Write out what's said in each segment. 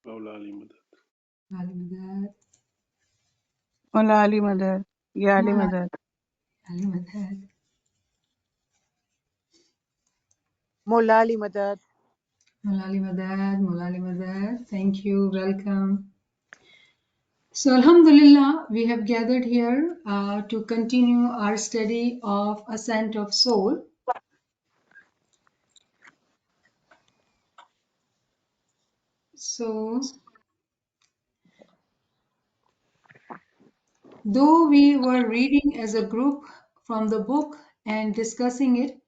مولى علي مدد. علي مداد. مولا علي مدد. يا علي مولا مدد. علي مداد. مولا علي مدد. Mola Ali Madad. Mola Ali Madad. Thank you. Welcome. So, Alhamdulillah, we have gathered here to continue our study of Ascent of Soul. So, though we were reading as a group from the book and discussing it,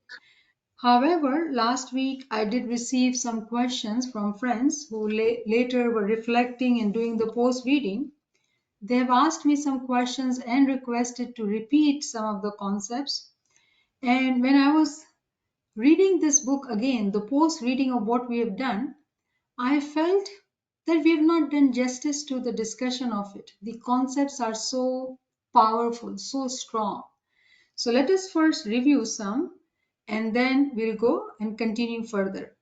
however, last week I did receive some questions from friends who later were reflecting and doing the post reading. They have asked me some questions and requested to repeat some of the concepts. And when I was reading this book again, the post reading of what we have done, I felt that we have not done justice to the discussion of it. The concepts are so powerful, so strong. So let us first review some and then we'll go and continue further.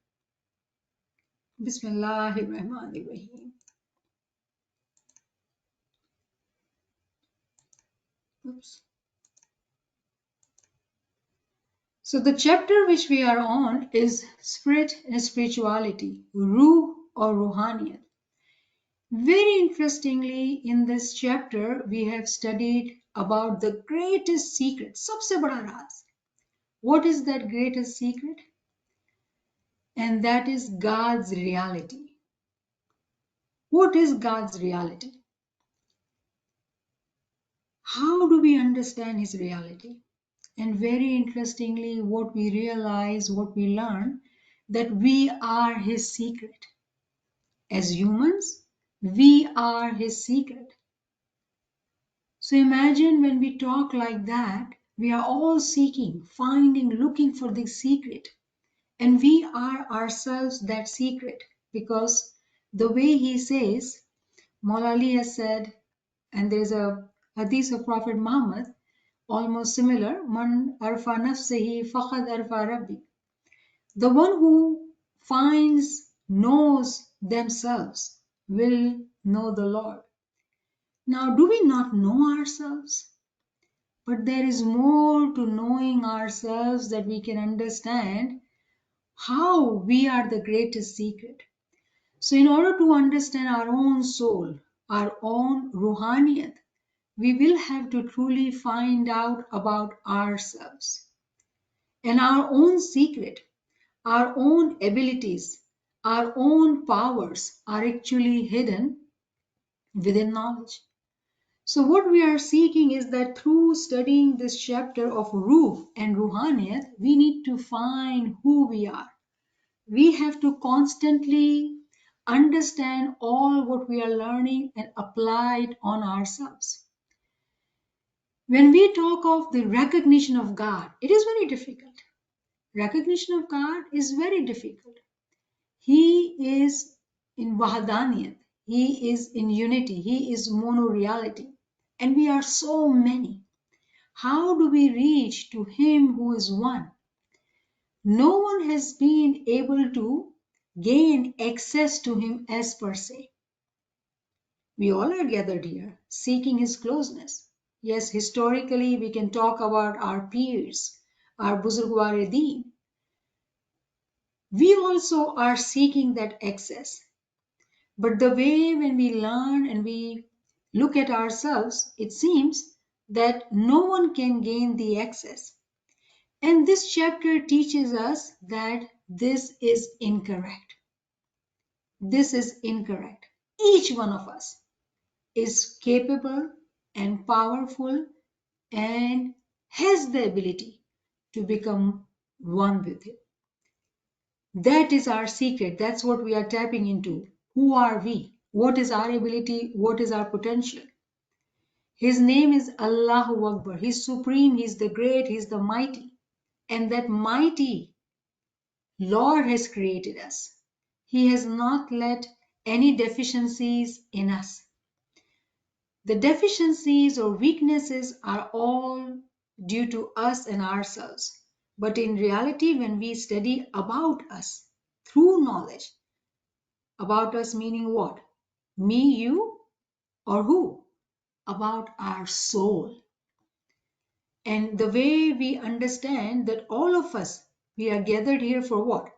Bismillahirrahmanirrahim. Oops. So the chapter which we are on is Spirit and Spirituality, Ruh or Ruhaniyat. Very interestingly, in this chapter, we have studied about the greatest secret, सबसे बड़ा राज. What is that greatest secret? And that is God's reality. What is God's reality? How do we understand His reality? And very interestingly, what we realize, what we learn, that we are His secret. As humans, we are His secret. So imagine when we talk like that, we are all seeking, finding, looking for the secret. And we are ourselves that secret because the way he says, Maula Ali has said, and there's a hadith of Prophet Muhammad, almost similar, Man arfa nafsihi faqad arfa rabbi. The one who finds, knows themselves will know the Lord. Now, do we not know ourselves? But there is more to knowing ourselves that we can understand how we are the greatest secret. So in order to understand our own soul, our own ruhaniyat, we will have to truly find out about ourselves and our own secret, our own abilities, our own powers are actually hidden within knowledge. So what we are seeking is that through studying this chapter of Ruh and Ruhaniyat, we need to find who we are. We have to constantly understand all what we are learning and apply it on ourselves. When we talk of the recognition of God, it is very difficult. Recognition of God is very difficult. He is in Wahadaniyat. He is in unity. He is monoreality. And we are so many. How do we reach to Him who is one? No one has been able to gain access to Him as per se. We all are gathered here seeking His closeness. Yes, historically we can talk about our peers, our Buzurgwar Deen. We also are seeking that access. But the way when we learn and we look at ourselves, it seems that no one can gain the access. And this chapter teaches us that this is incorrect. This is incorrect. Each one of us is capable and powerful and has the ability to become one with Him. That is our secret. That's what we are tapping into. Who are we? What is our ability? What is our potential? His name is Allahu Akbar. He's supreme. He's the great. He's the mighty. And that mighty Lord has created us. He has not let any deficiencies in us. The deficiencies or weaknesses are all due to us and ourselves. But in reality, when we study about us through knowledge, About us meaning what? Me, you, or who? About our soul. And the way we understand that all of us, we are gathered here for what?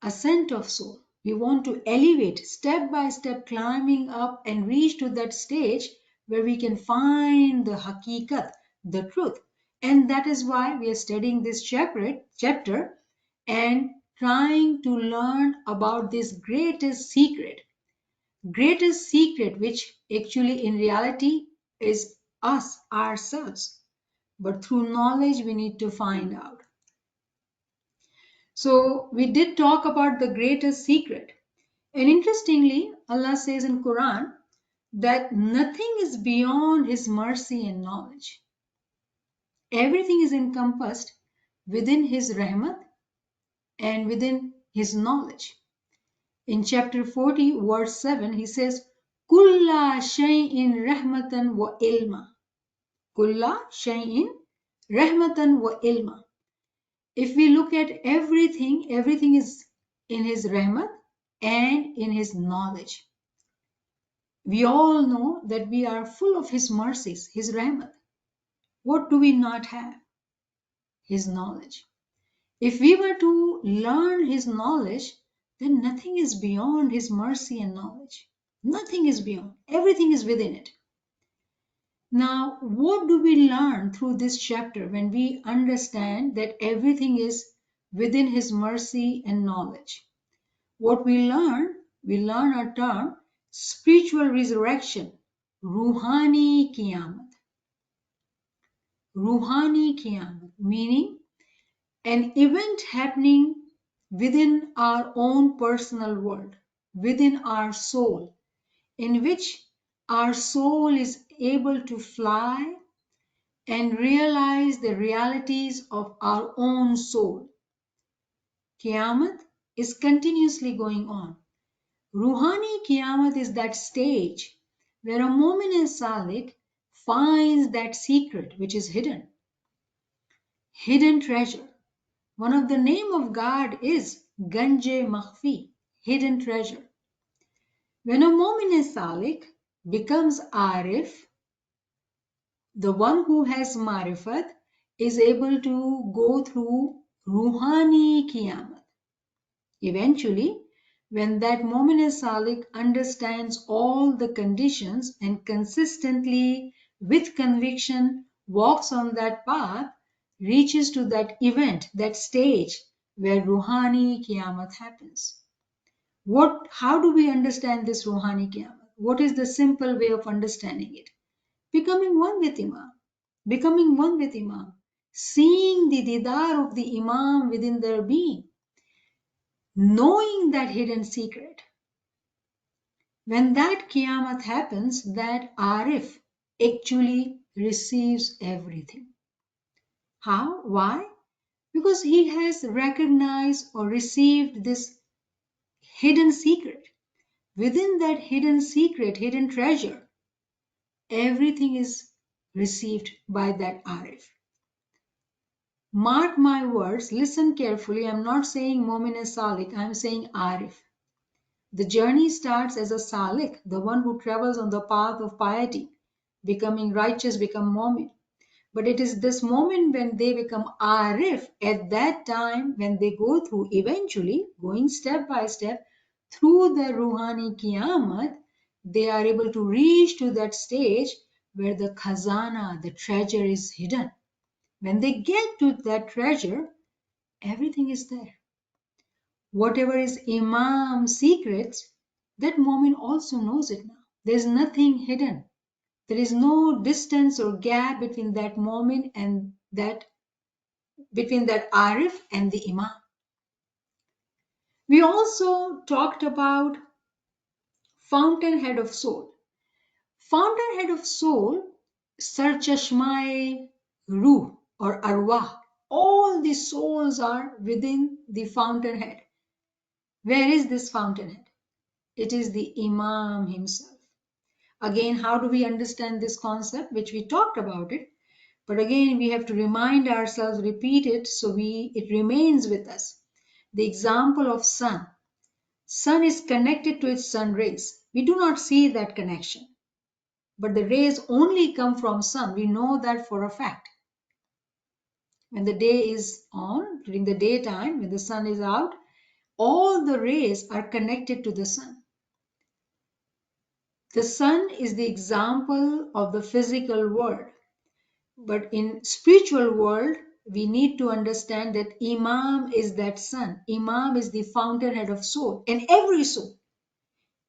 Ascent of soul. We want to elevate step by step, climbing up and reach to that stage where we can find the hakikat, the truth. And that is why we are studying this chapter and trying to learn about this greatest secret, which actually in reality is us, ourselves. But through knowledge, we need to find out. So we did talk about the greatest secret. And interestingly, Allah says in Quran that nothing is beyond His mercy and knowledge. Everything is encompassed within His rahmat and within His knowledge. In chapter 40, verse 7, He says, Kulla shay'in rahmatan wa ilma. Kulla shay'in rahmatan wa ilma. If we look at everything, everything is in His rahmat and in His knowledge. We all know that we are full of His mercies, His rahmat. What do we not have? His knowledge. If we were to learn His knowledge, then nothing is beyond His mercy and knowledge. Nothing is beyond. Everything is within it. Now, what do we learn through this chapter when we understand that everything is within His mercy and knowledge? What we learn a term spiritual resurrection, Ruhani Kiamat. Ruhani Kiamat, meaning an event happening within our own personal world, within our soul, in which our soul is able to fly and realize the realities of our own soul. Kiamat is continuously going on. Ruhani Kiamat is that stage where a Mu'min Salik finds that secret which is hidden treasure. One of the name of God is Ganje Makhfi, hidden treasure. When a Mu'min Salik becomes Arif, the one who has Marifat is able to go through Ruhani Kiamat. Eventually, when that Mu'min Salik understands all the conditions and consistently, with conviction, walks on that path, reaches to that event, that stage where Ruhani Kiamat happens. How do we understand this Ruhani Kiamat? What is the simple way of understanding it? Becoming one with Imam. Becoming one with Imam. Seeing the didar of the Imam within their being. Knowing that hidden secret. When that Kiamat happens, that Arif actually receives everything. How? Why? Because he has recognized or received this hidden secret. Within that hidden secret, hidden treasure, everything is received by that Arif. Mark my words, listen carefully. I'm not saying Mu'min Salik, I'm saying Arif. The journey starts as a Salik, the one who travels on the path of piety, becoming righteous, become Mu'min. But it is this moment when they become Arif, at that time when they go through, eventually going step by step through the Ruhani Kiamat, they are able to reach to that stage where the khazana, the treasure is hidden. When they get to that treasure, everything is there. Whatever is Imam's secrets, that moment also knows it now. There is nothing hidden. There is no distance or gap between that moment and between that Arif and the Imam. We also talked about fountainhead of soul. Fountainhead of soul, Sarchashmai Ruh or Arwah. All the souls are within the fountainhead. Where is this fountainhead? It is the Imam himself. Again, how do we understand this concept, which we talked about it? But again, we have to remind ourselves, repeat it, so it remains with us. The example of sun. Sun is connected to its sun rays. We do not see that connection, but the rays only come from sun. We know that for a fact. When the day is on, during the daytime, when the sun is out, all the rays are connected to the sun. The sun is the example of the physical world. But in spiritual world, we need to understand that Imam is that sun. Imam is the fountainhead of soul, and every soul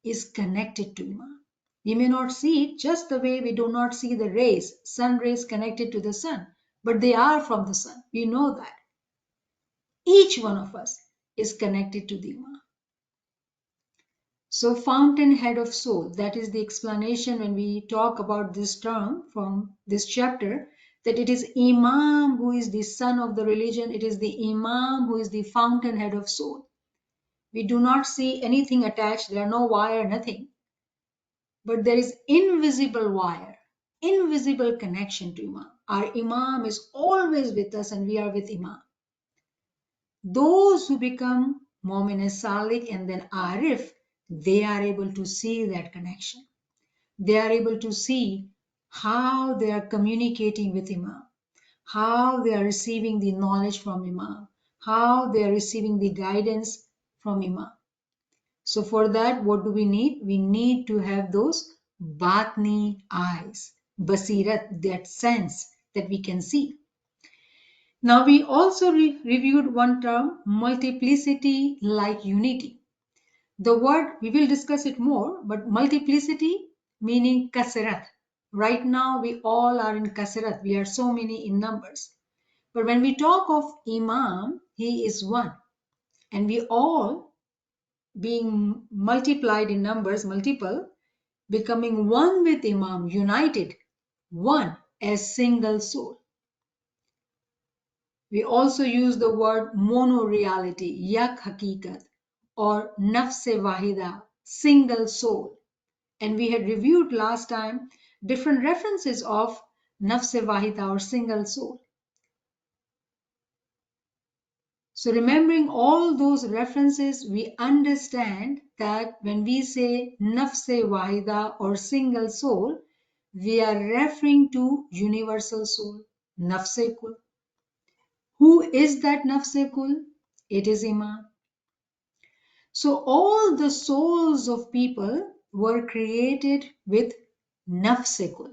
is connected to Imam. We may not see it just the way we do not see the rays, sun rays connected to the sun, but they are from the sun. We know that. Each one of us is connected to the Imam. So fountainhead of soul, that is the explanation when we talk about this term from this chapter, that it is Imam who is the son of the religion, it is the Imam who is the fountainhead of soul. We do not see anything attached, there are no wire, nothing. But there is invisible wire, invisible connection to Imam. Our Imam is always with us and we are with Imam. Those who become Mu'min Salik and then Arif, they are able to see that connection. They are able to see how they are communicating with Imam, how they are receiving the knowledge from Imam, how they are receiving the guidance from Imam. So for that, what do we need? We need to have those Batni eyes, Basirat, that sense that we can see. Now we also reviewed one term, multiplicity like unity. The word, we will discuss it more, but multiplicity meaning kasrat. Right now we all are in kasrat. We are so many in numbers. But when we talk of Imam, he is one. And we all being multiplied in numbers, multiple, becoming one with Imam, united, one as single soul. We also use the word mono-reality, yak hakikat, or nafse wahida, single soul. And we had reviewed last time different references of nafse wahida or single soul. So remembering all those references, we understand that when we say nafse wahida or single soul, we are referring to universal soul, nafse kul. Who is that nafse kul? It is Imam. So all the souls of people were created with nafse kul.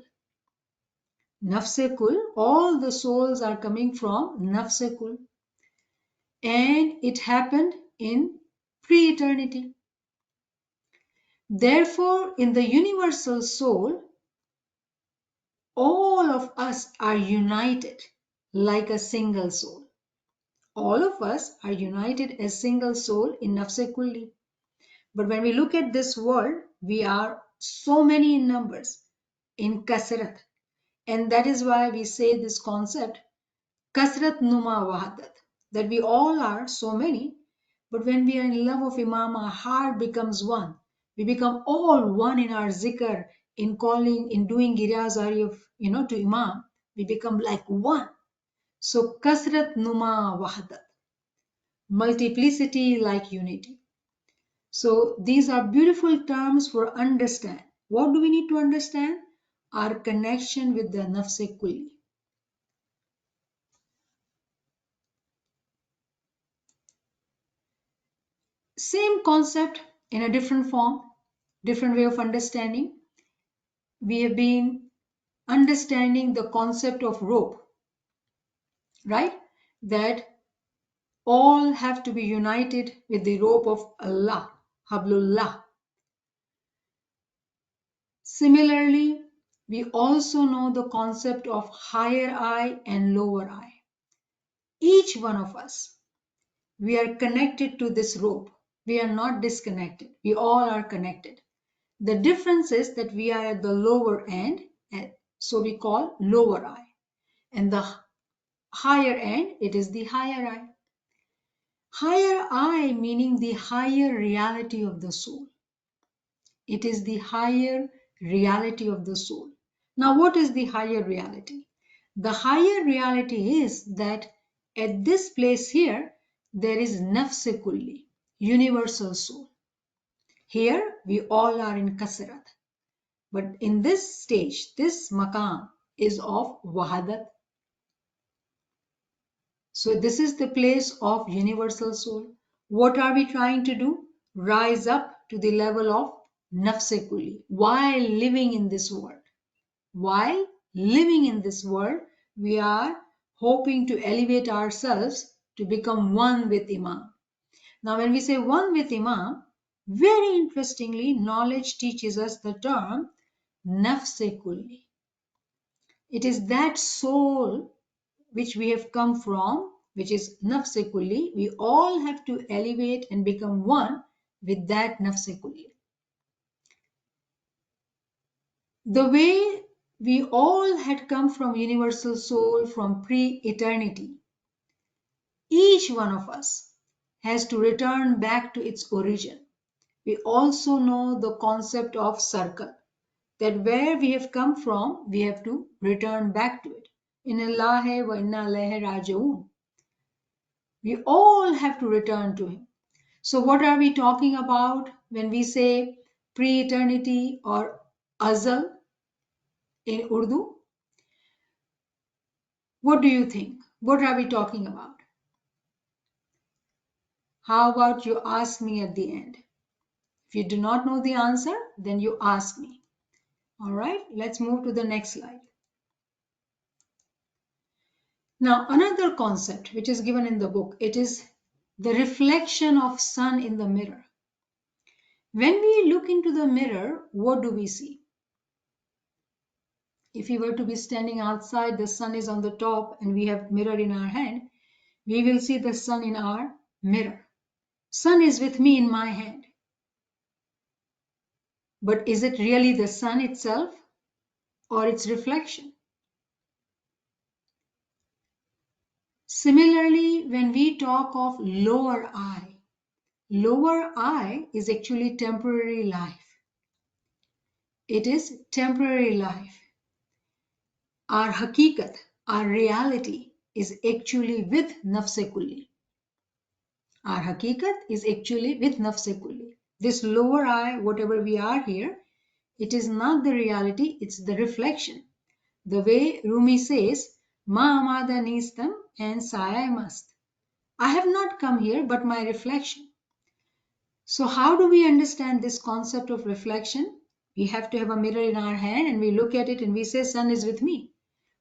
Nafse kul, all the souls are coming from nafse kul. And it happened in pre-eternity. Therefore, in the universal soul, all of us are united like a single soul. All of us are united as single soul in Nafse Kulli. But when we look at this world, we are so many in numbers, in Kasrat. And that is why we say this concept, Kasrat Numa Wahadat, that we all are so many. But when we are in love of Imam, our heart becomes one. We become all one in our zikr, in calling, in doing giryazari of, to Imam. We become like one. So kasrat numa wahdat, multiplicity like unity. So these are beautiful terms for understand. What do we need to understand? Our connection with the nafse kulli. Same concept in a different form, different way of understanding. We have been understanding the concept of rope, right? That all have to be united with the rope of Allah, Hablullah. Similarly, we also know the concept of higher eye and lower eye. Each one of us, we are connected to this rope. We are not disconnected. We all are connected. The difference is that we are at the lower end, so we call lower eye. And the higher end, it is the higher eye. Higher eye meaning the higher reality of the soul. It is the higher reality of the soul. Now, what is the higher reality? The higher reality is that at this place here, there is nafse kulli, universal soul. Here we all are in kasrat. But in this stage, this maqam is of wahadat. So this is the place of universal soul. What are we trying to do? Rise up to the level of nafse kulli while living in this world. While living in this world, we are hoping to elevate ourselves to become one with Imam. Now, when we say one with Imam, very interestingly, knowledge teaches us the term nafse kulli. It is that soul which we have come from, which is nafse kulli. We all have to elevate and become one with that nafse kulli. The way we all had come from universal soul from pre-eternity, each one of us has to return back to its origin. We also know the concept of circle, that where we have come from, we have to return back to it. Inna Allahi wa inna ilayhi raji'un. We all have to return to Him. So, what are we talking about when we say pre eternity or azal in Urdu? What do you think? What are we talking about? How about you ask me at the end? If you do not know the answer, then you ask me. All right, let's move to the next slide. Now, another concept which is given in the book, it is the reflection of sun in the mirror. When we look into the mirror, what do we see? If we were to be standing outside, the sun is on the top and we have mirror in our hand, we will see the sun in our mirror. Sun is with me in my hand. But is it really the sun itself or its reflection? Similarly, when we talk of lower I is actually temporary life. It is temporary life. Our hakikat, our reality is actually with nafse kulli. Our hakikat is actually with nafse kulli. This lower I, whatever we are here, it is not the reality, it's the reflection. The way Rumi says, Ma amada nistam and saya must. I have not come here, but my reflection. So how do we understand this concept of reflection? We have to have a mirror in our hand and we look at it and we say, sun is with me.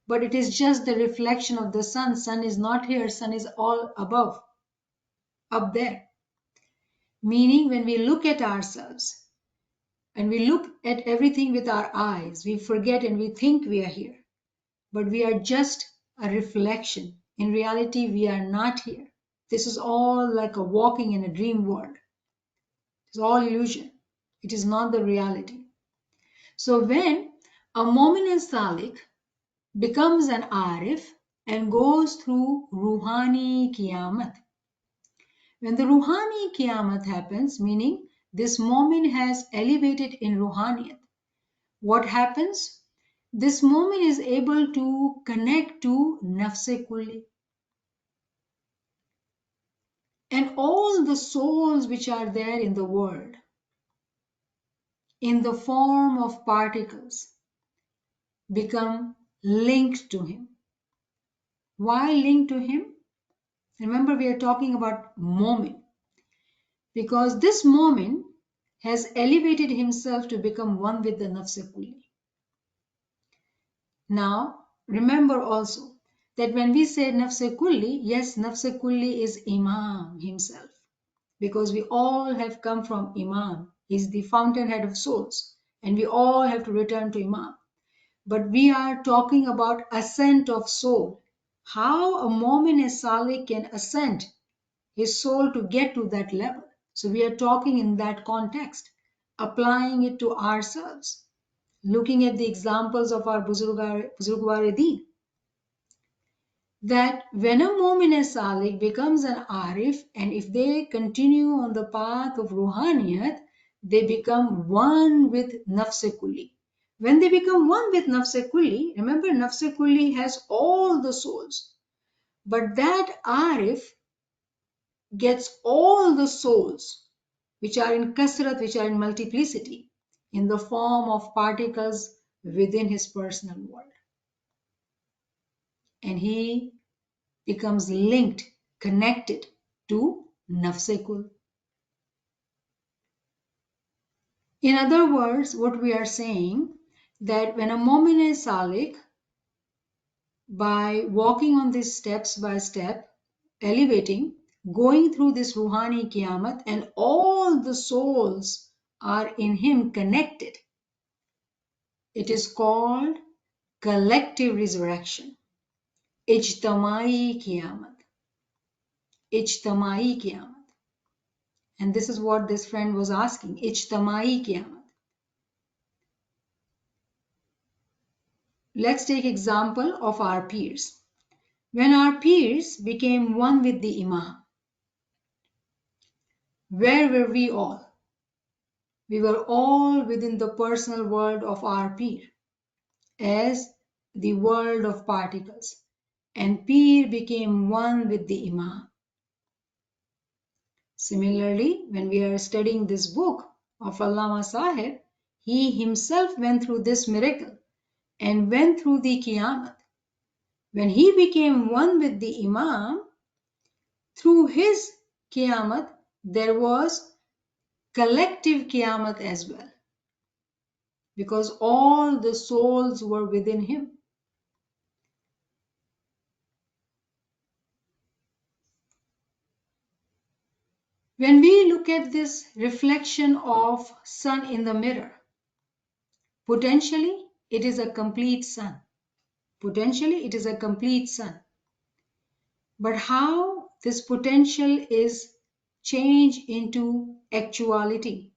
But it is just the reflection of the sun. Sun is not here, sun is all above, up there. Meaning when we look at ourselves and we look at everything with our eyes, we forget and we think we are here. But we are just a reflection. In reality, we are not here. This is all like a walking in a dream world. It's all illusion. It is not the reality. So when a Momin and Salik becomes an Arif and goes through Ruhani Kiyamat, when the Ruhani Kiyamat happens, meaning this Momin has elevated in Ruhaniyat, what happens? This Momin is able to connect to Nafse Kulli. And all the souls which are there in the world, in the form of particles, become linked to him. Why linked to him? Remember, we are talking about Momin. Because this Momin has elevated himself to become one with the Nafse Kulli. Now, remember also that when we say Nafse Kulli, yes, Nafse Kulli is Imam himself. Because we all have come from Imam. He's the fountainhead of souls. And we all have to return to Imam. But we are talking about ascent of soul. How a Momin Salik can ascend his soul to get to that level. So we are talking in that context, applying it to ourselves, looking at the examples of our Buzurgwar Deen. That when a Momin Salik becomes an Arif, and if they continue on the path of Ruhaniyat, they become one with Nafse Kulli. When they become one with Nafse Kulli, remember Nafse Kulli has all the souls. But that Arif gets all the souls which are in kasrat, which are in multiplicity, in the form of particles within his personal world. And he becomes linked, connected to Nafsekul. In other words, what we are saying, that when a Mu'min Salik, by walking on these steps by step, elevating, going through this Ruhani Qiyamah, and all the souls are in him connected, it is called collective resurrection. Ijtamai Qiyamah. Ijtamai Qiyamah. And this is what this friend was asking. Ijtamai Qiyamah. Let's take example of our peers. When our peers became one with the Imam, where were we all? We were all within the personal world of our peer, as the world of particles, and peer became one with the Imam. Similarly, when we are studying this book of Allama Sahib, he himself went through this miracle and went through the Qiyamah. When he became one with the Imam, through his Qiyamah, there was collective Qiyamah as well, because all the souls were within him. When we look at this reflection of sun in the mirror, potentially it is a complete sun. Potentially it is a complete sun. But how this potential is changed into actuality,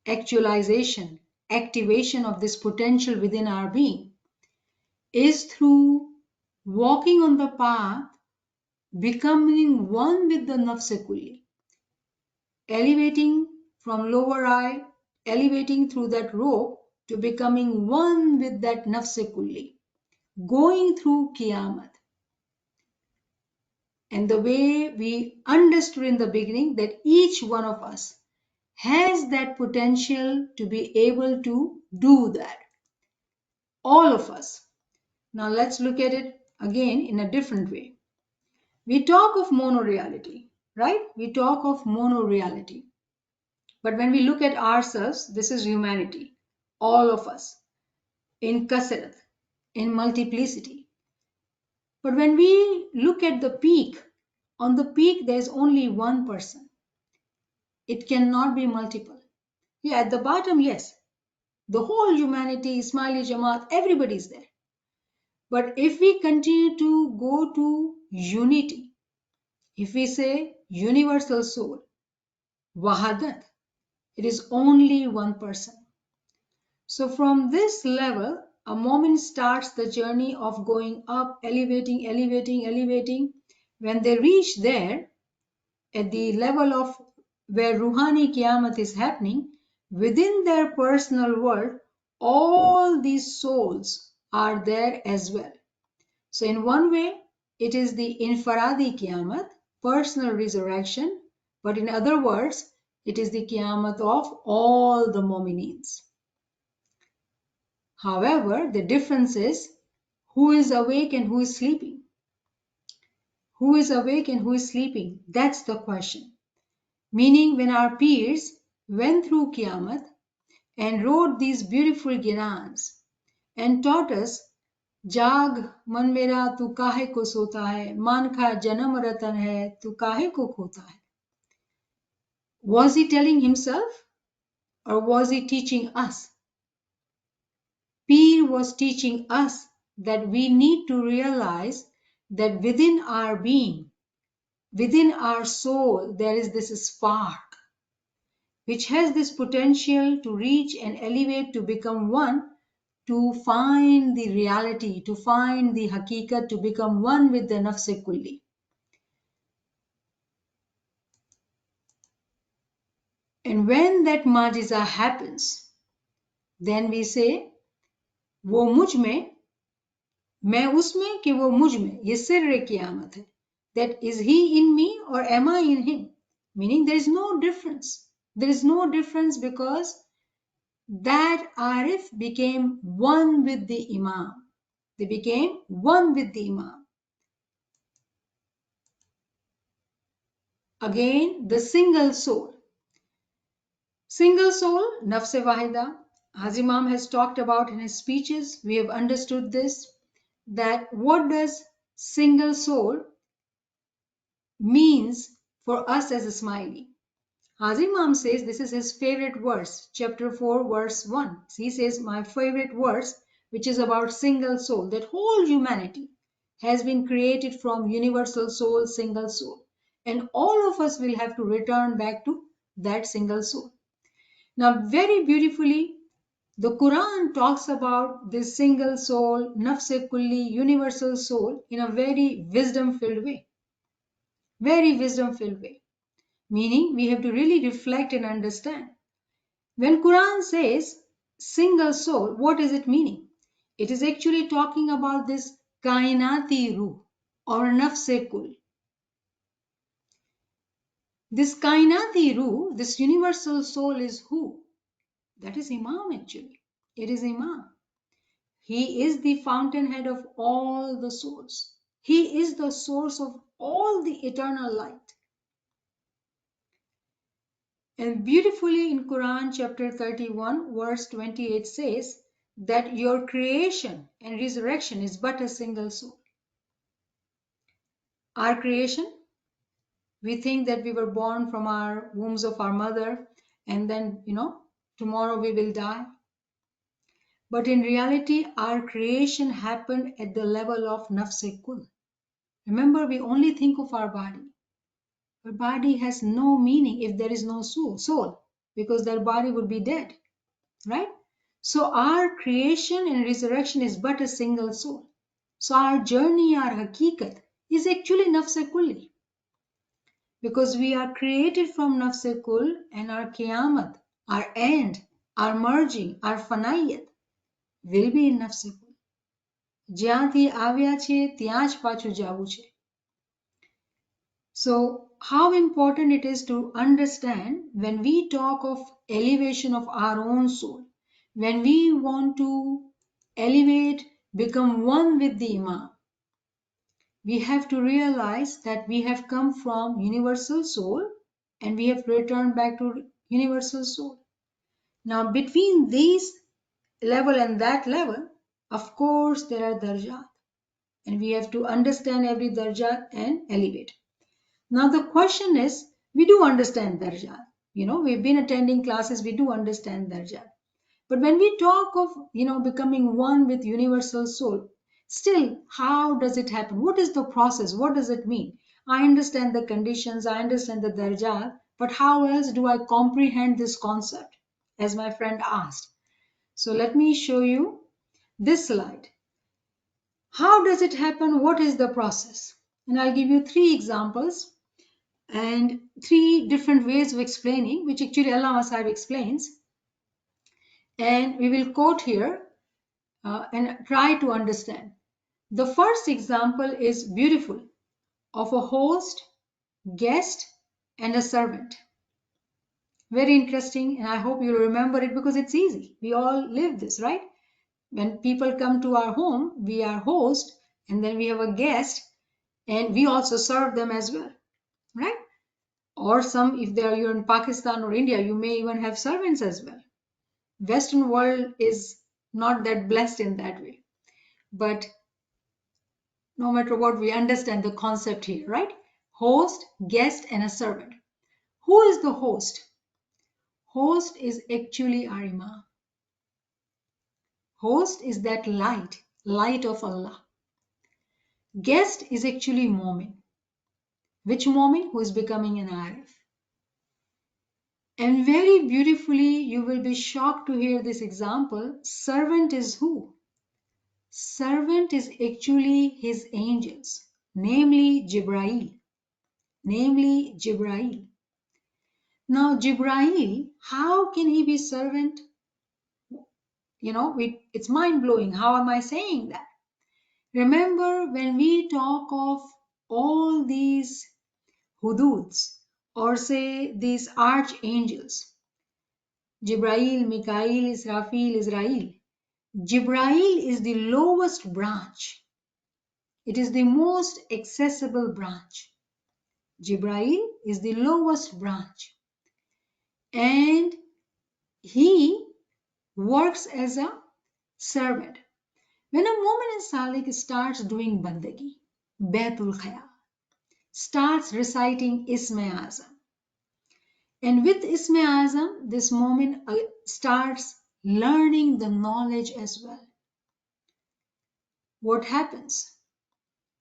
actualization, activation of this potential within our being is through walking on the path, becoming one with the Nafs Kulli, elevating from lower eye, elevating through that rope to becoming one with that Nafs Kulli, going through Qiyamah. And the way we understood in the beginning that each one of us has that potential to be able to do that. All of us. Now let's look at it again in a different way. We talk of monoreality, right? We talk of monoreality. But when we look at ourselves, this is humanity, all of us, in kasrat, in multiplicity. But when we look at the peak, on the peak there is only one person. It cannot be multiple. Yeah, at the bottom, yes. The whole humanity, Ismaili Jamaat, everybody is there. But if we continue to go to unity, if we say universal soul, Wahadat, it is only one person. So from this level, a moment starts the journey of going up, elevating, elevating, elevating. When they reach there, at the level of where Ruhani Qiyamah is happening, within their personal world, all these souls are there as well. So in one way, it is the Infaradi Qiyamah, personal resurrection, but in other words, it is the Qiyamah of all the Mu'minins. However, the difference is who is awake and who is sleeping. Who is awake and who is sleeping? That's the question. Meaning when our peers went through Qiyamah and wrote these beautiful Girans and taught us, जाग मन मेरा तू काहे को सोता है, मान का जन्म रतन है, तू काहे को खोता है. Was he telling himself or was he teaching us? Peer was teaching us that we need to realize that within our being, within our soul, there is this spark which has this potential to reach and elevate to become one, to find the reality, to find the haqiqat, to become one with the nafs kulli. And when that majiza happens, then we say, वो मुझ में, मैं उसमें कि वो मुझ में, ये सिर्र क़यामत है. That is he in me or am I in him? Meaning there is no difference. There is no difference because that Arif became one with the Imam. They became one with the Imam. Again, the single soul. Single soul, Nafse Wahida. As Imam has talked about in his speeches, we have understood this, that what does single soul means for us as a smiley. Hazim Imam says this is his favorite verse, chapter 4, verse 1. He says, my favorite verse, which is about single soul, that whole humanity has been created from universal soul, single soul. And all of us will have to return back to that single soul. Now, very beautifully, the Quran talks about this single soul, nafse kulli, universal soul, in a very wisdom-filled way. Very wisdom-filled way. Meaning, we have to really reflect and understand. When Quran says single soul, what is it meaning? It is actually talking about this kainati ruh or nafse kul. This kainati ruh, this universal soul is who? That is Imam actually. It is Imam. He is the fountainhead of all the souls. He is the source of all the eternal light. And beautifully in Quran chapter 31 verse 28 says that your creation and resurrection is but a single soul. Our creation, we think that we were born from our wombs of our mother and then, tomorrow we will die. But in reality, our creation happened at the level of nafse kul. Remember, we only think of our body. Our body has no meaning if there is no soul, because their body would be dead, right? So our creation and resurrection is but a single soul. So our journey, our hakikat, is actually nafse kulli. Because we are created from nafse kul, and our qiyamat, our end, our merging, our fanayat will be in nafse kul. જ્યાંથી આવ્યા છે ત્યાં જ પાછું જાવું છે. So how important it is to understand when we talk of elevation of our own soul, when we want to elevate, become one with the Imam, we have to realize that we have come from universal soul and we have returned back to universal soul. Now between these level and that level, of course there are darjat, and we have to understand every darjat and elevate. Now the question is, we do understand darjat. We've been attending classes, we do understand darjat. But when we talk of, becoming one with universal soul, still, how does it happen? What is the process? What does it mean? I understand the conditions, I understand the darjat, but how else do I comprehend this concept? As my friend asked. So let me show you this slide. How does it happen? What is the process? And I'll give you 3 examples and 3 different ways of explaining, which actually Allama Sahib explains. And we will quote here and try to understand. The first example is beautiful, of a host, guest, and a servant. Very interesting, and I hope you'll remember it because it's easy. We all live this, right? When people come to our home, we are host, and then we have a guest, and we also serve them as well, right? Or some, if you're in Pakistan or India, you may even have servants as well. Western world is not that blessed in that way. But no matter what, we understand the concept here, right? Host, guest, and a servant. Who is the host? Host is actually our Imam. Host is that light of Allah. Guest is actually Mu'min. Which Mu'min? Who is becoming an Arif. And very beautifully, you will be shocked to hear this example. Servant is who? Servant is actually his angels, namely Jibrail. Namely Jibrail. Now Jibrail, how can he be servant? It's mind-blowing. How am I saying that? Remember, when we talk of all these hududs, or say these archangels, Jibrail, Mikael, Israfil, Israel. Jibrail is the lowest branch. It is the most accessible branch. Jibrail is the lowest branch. And he works as a servant. When a Mu'min and Salik starts doing bandagi, Baitul Khayal, starts reciting Isme Azam, and with Isme Azam, this Mu'min starts learning the knowledge as well. What happens?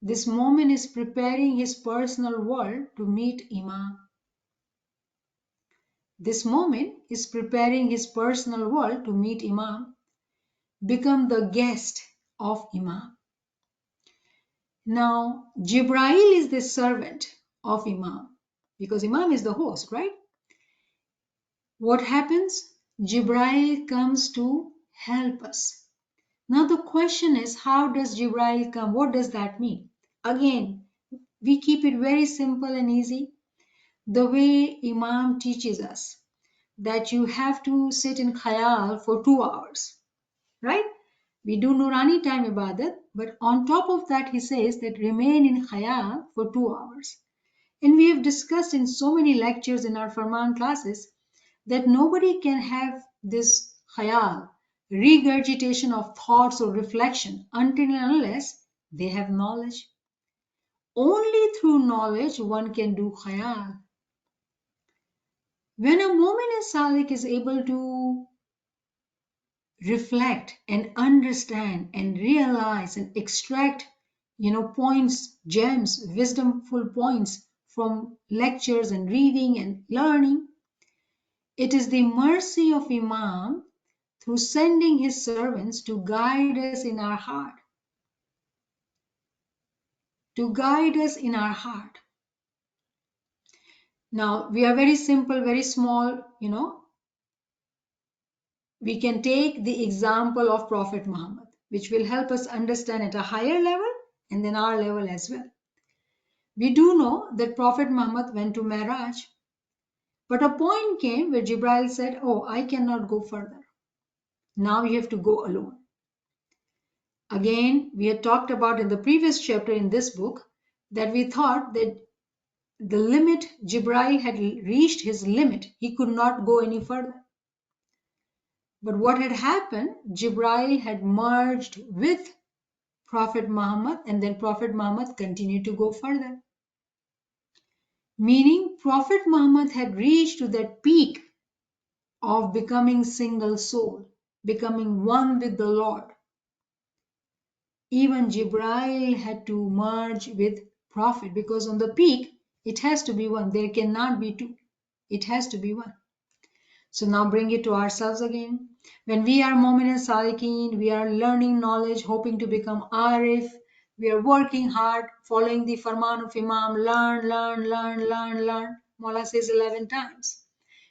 This Mu'min is preparing his personal world to meet Imam. This Mu'min is preparing his personal world to meet Imam, become the guest of Imam. Now, Jibrail is the servant of Imam because Imam is the host, right? What happens? Jibrail comes to help us. Now, the question is, how does Jibrail come? What does that mean? Again, we keep it very simple and easy. The way Imam teaches us that you have to sit in khayal for 2 hours, right? We do Nurani time ibadat, but on top of that, he says that remain in khayal for 2 hours. And we have discussed in so many lectures in our Farman classes that nobody can have this khayal, regurgitation of thoughts or reflection until and unless they have knowledge. Only through knowledge one can do khayal. When a Mu'min and Salik is able to reflect and understand and realize and extract, points, gems, wisdomful points from lectures and reading and learning, it is the mercy of Imam through sending his servants to guide us in our heart. To guide us in our heart. Now, we are very simple, very small, we can take the example of Prophet Muhammad, which will help us understand at a higher level and then our level as well. We do know that Prophet Muhammad went to Mi'raj, but a point came where Jibril said, "Oh, I cannot go further. Now you have to go alone." Again, we had talked about in the previous chapter in this book that we thought that the limit, Jibril had reached his limit. He could not go any further. But what had happened, Jibril had merged with Prophet Muhammad, and then Prophet Muhammad continued to go further. Meaning, Prophet Muhammad had reached to that peak of becoming single soul, becoming one with the Lord. Even Jibril had to merge with Prophet because on the peak, it has to be one. There cannot be two. It has to be one. So now bring it to ourselves again. When we are Mu'min and Salikin, we are learning knowledge, hoping to become Arif. We are working hard, following the Farman of Imam. Learn, learn, learn, learn, learn. Mawla says 11 times.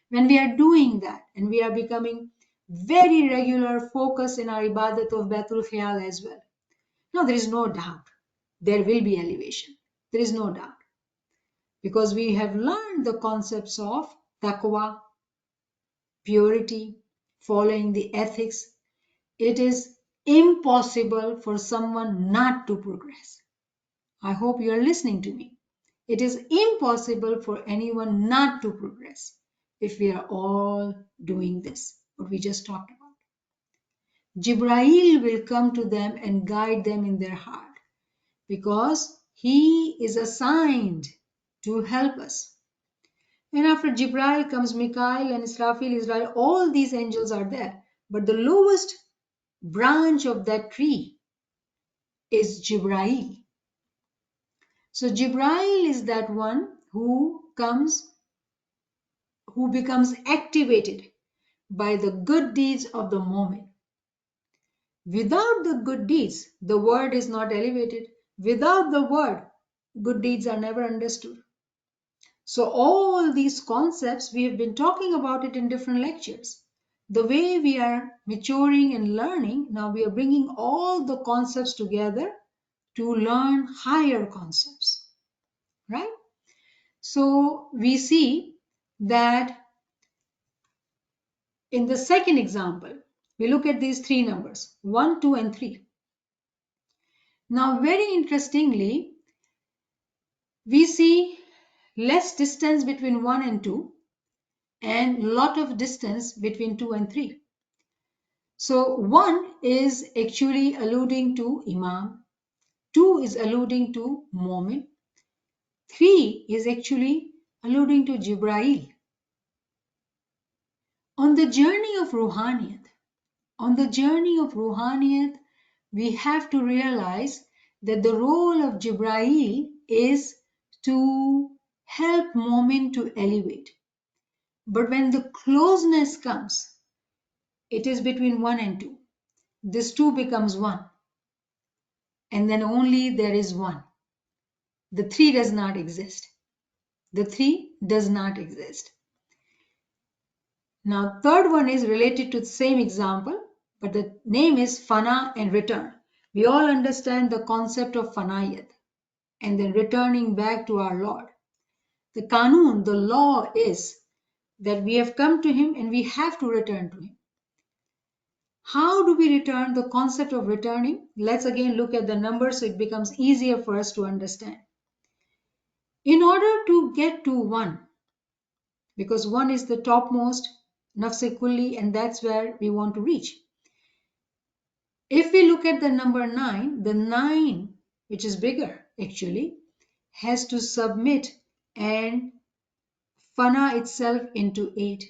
When we are doing that and we are becoming very regular, focus in our ibadat of Baitul Khayal as well. Now there is no doubt there will be elevation. There is no doubt. Because we have learned the concepts of taqwa, purity, following the ethics, it is impossible for someone not to progress. I hope you are listening to me. It is impossible for anyone not to progress if we are all doing this, what we just talked about. Jibrail will come to them and guide them in their heart because he is assigned to help us. And after Jibril comes Mikael and Israfil, Israel, all these angels are there. But the lowest branch of that tree is Jibril. So Jibril is that one who becomes activated by the good deeds of the moment. Without the good deeds, the word is not elevated. Without the word, good deeds are never understood. So all these concepts, we have been talking about it in different lectures. The way we are maturing and learning, now we are bringing all the concepts together to learn higher concepts, right? So we see that in the second example, we look at these three numbers, 1, 2, and 3. Now, very interestingly, we see less distance between 1 and 2 and lot of distance between 2 and 3. So 1 is actually alluding to Imam, 2 is alluding to Momin, 3 is actually alluding to Jibrail. On the journey of Ruhaniyat, we have to realize that the role of Jibrail is to help Momin to elevate. But when the closeness comes, it is between 1 and 2. This 2 becomes 1. And then only there is 1. The 3 does not exist. The 3 does not exist. Now, third one is related to the same example, but the name is Fana and return. We all understand the concept of Fanayat and then returning back to our Lord. The Kanun, the law is that we have come to Him and we have to return to Him. How do we return? The concept of returning. Let's again look at the numbers so it becomes easier for us to understand. In order to get to 1, because 1 is the topmost, nafse kulli, and that's where we want to reach. If we look at the number 9, the 9, which is bigger actually, has to submit and fana itself into 8.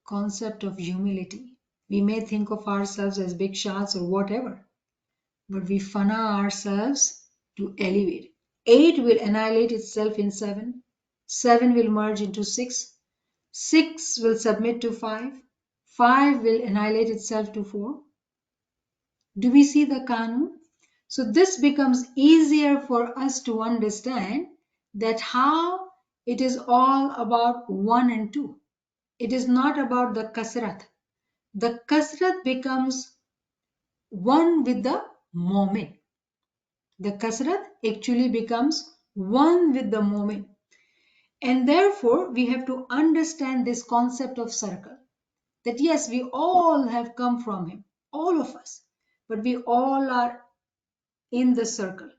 Concept of humility. We may think of ourselves as big shots or whatever, but we fana ourselves to elevate. 8 will annihilate itself in 7. 7 will merge into 6. 6 will submit to 5. 5 will annihilate itself to 4. Do we see the Kanun? So this becomes easier for us to understand that how it is all about 1 and 2. It is not about the kasrat. The kasrat becomes one with the moment. The kasrat actually becomes one with the moment. And therefore, we have to understand this concept of circle. That yes, we all have come from Him, all of us, but we all are in the circle.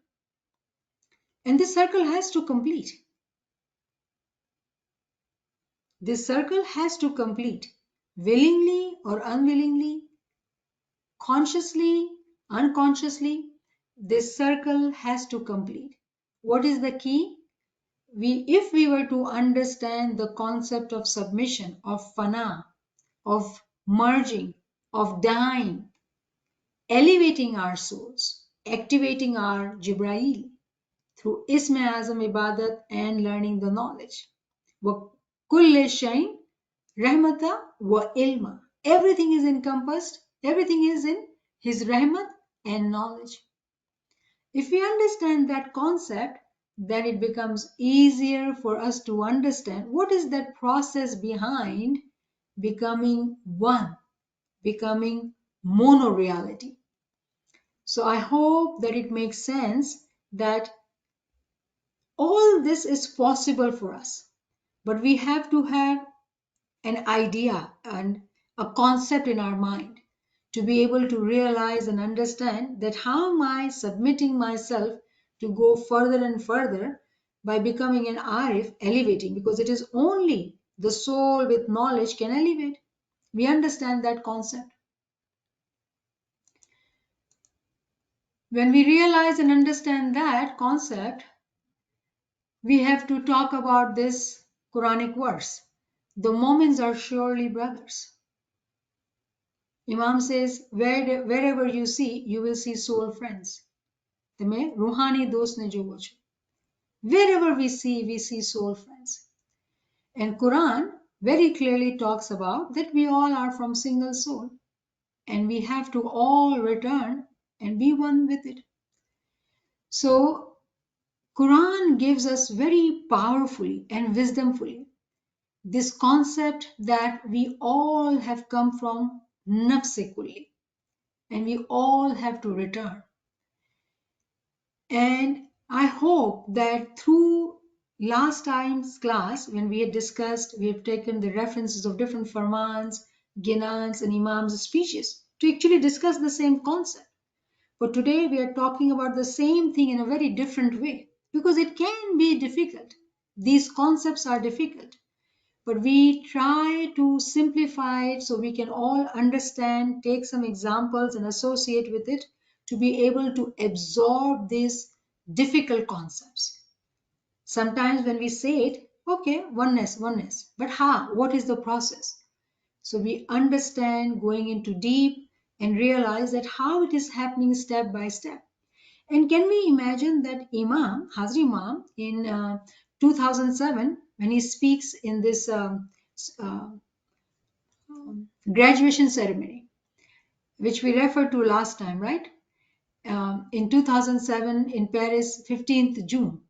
And this circle has to complete. This circle has to complete, willingly or unwillingly, consciously, unconsciously. This circle has to complete. What is the key? If we were to understand the concept of submission, of fana, of merging, of dying, elevating our souls, activating our Jibrail through Ism Azam Ibadat and learning the knowledge. Wa kulle shayin rahmata wa ilma. Everything is encompassed, everything is in His rahmat and knowledge. If we understand that concept, then it becomes easier for us to understand what is that process behind becoming one, becoming mono-reality. So I hope that it makes sense that all this is possible for us, but we have to have an idea and a concept in our mind to be able to realize and understand that how am I submitting myself to go further and further by becoming an arif, elevating, because it is only the soul with knowledge can elevate. We understand that concept. When we realize and understand that concept, we have to talk about this Quranic verse. The moments are surely brothers. Imam says, wherever you see, you will see soul friends. Ruhani dost ne jo bocho. Wherever we see soul friends. And Quran very clearly talks about that we all are from single soul. And we have to all return and be one with it. So Quran gives us very powerfully and wisdomfully this concept that we all have come from nafse and we all have to return. And I hope that through last time's class, when we had discussed, we have taken the references of different farmans, ginans, and imams' speeches to actually discuss the same concept. But today we are talking about the same thing in a very different way because it can be difficult. These concepts are difficult, but we try to simplify it so we can all understand, take some examples, and associate with it to be able to absorb these difficult concepts. Sometimes when we say it, okay, oneness, oneness, but how? What is the process? So we understand going into deep and realize that how it is happening step by step. And can we imagine that Imam, Hazrat Imam, in 2007, when he speaks in this uh, graduation ceremony, which we referred to last time, right? In 2007 in Paris, 15th June,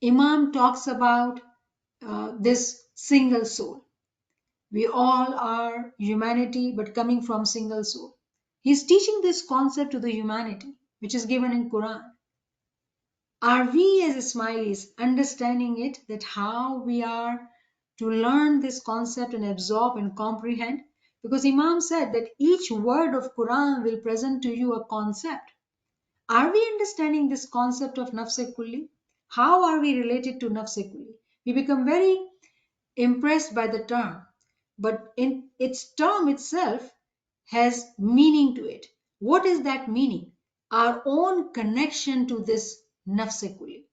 Imam talks about this single soul. We all are humanity, but coming from single soul. He's teaching this concept to the humanity, which is given in Quran. Are we as Ismailis understanding it, that how we are to learn this concept and absorb and comprehend? Because Imam said that each word of Quran will present to you a concept. Are we understanding this concept of nafs kulli? How are we related to nafs kulli? We become very impressed by the term, but in its term itself has meaning to it. What is that meaning? Our own connection to this nafs kulli.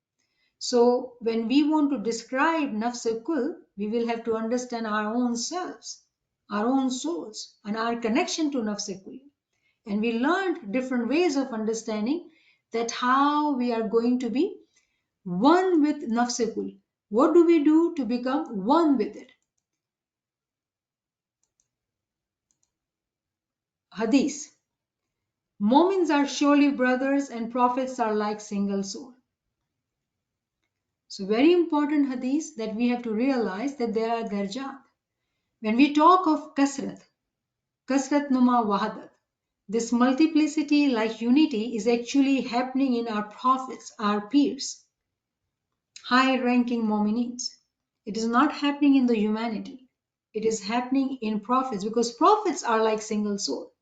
So when we want to describe nafs kul, we will have to understand our own selves, our own souls, and our connection to nafs kul. And we learned different ways of understanding that how we are going to be one with nafs kul. What do we do to become one with it? Hadith. Momins are surely brothers and prophets are like single soul. So very important hadith that we have to realize that there are darjat. When we talk of kasrat numa wahadat, this multiplicity like unity is actually happening in our prophets, our peers, high-ranking mominins. It is not happening in the humanity. It is happening in prophets because prophets are like single soul.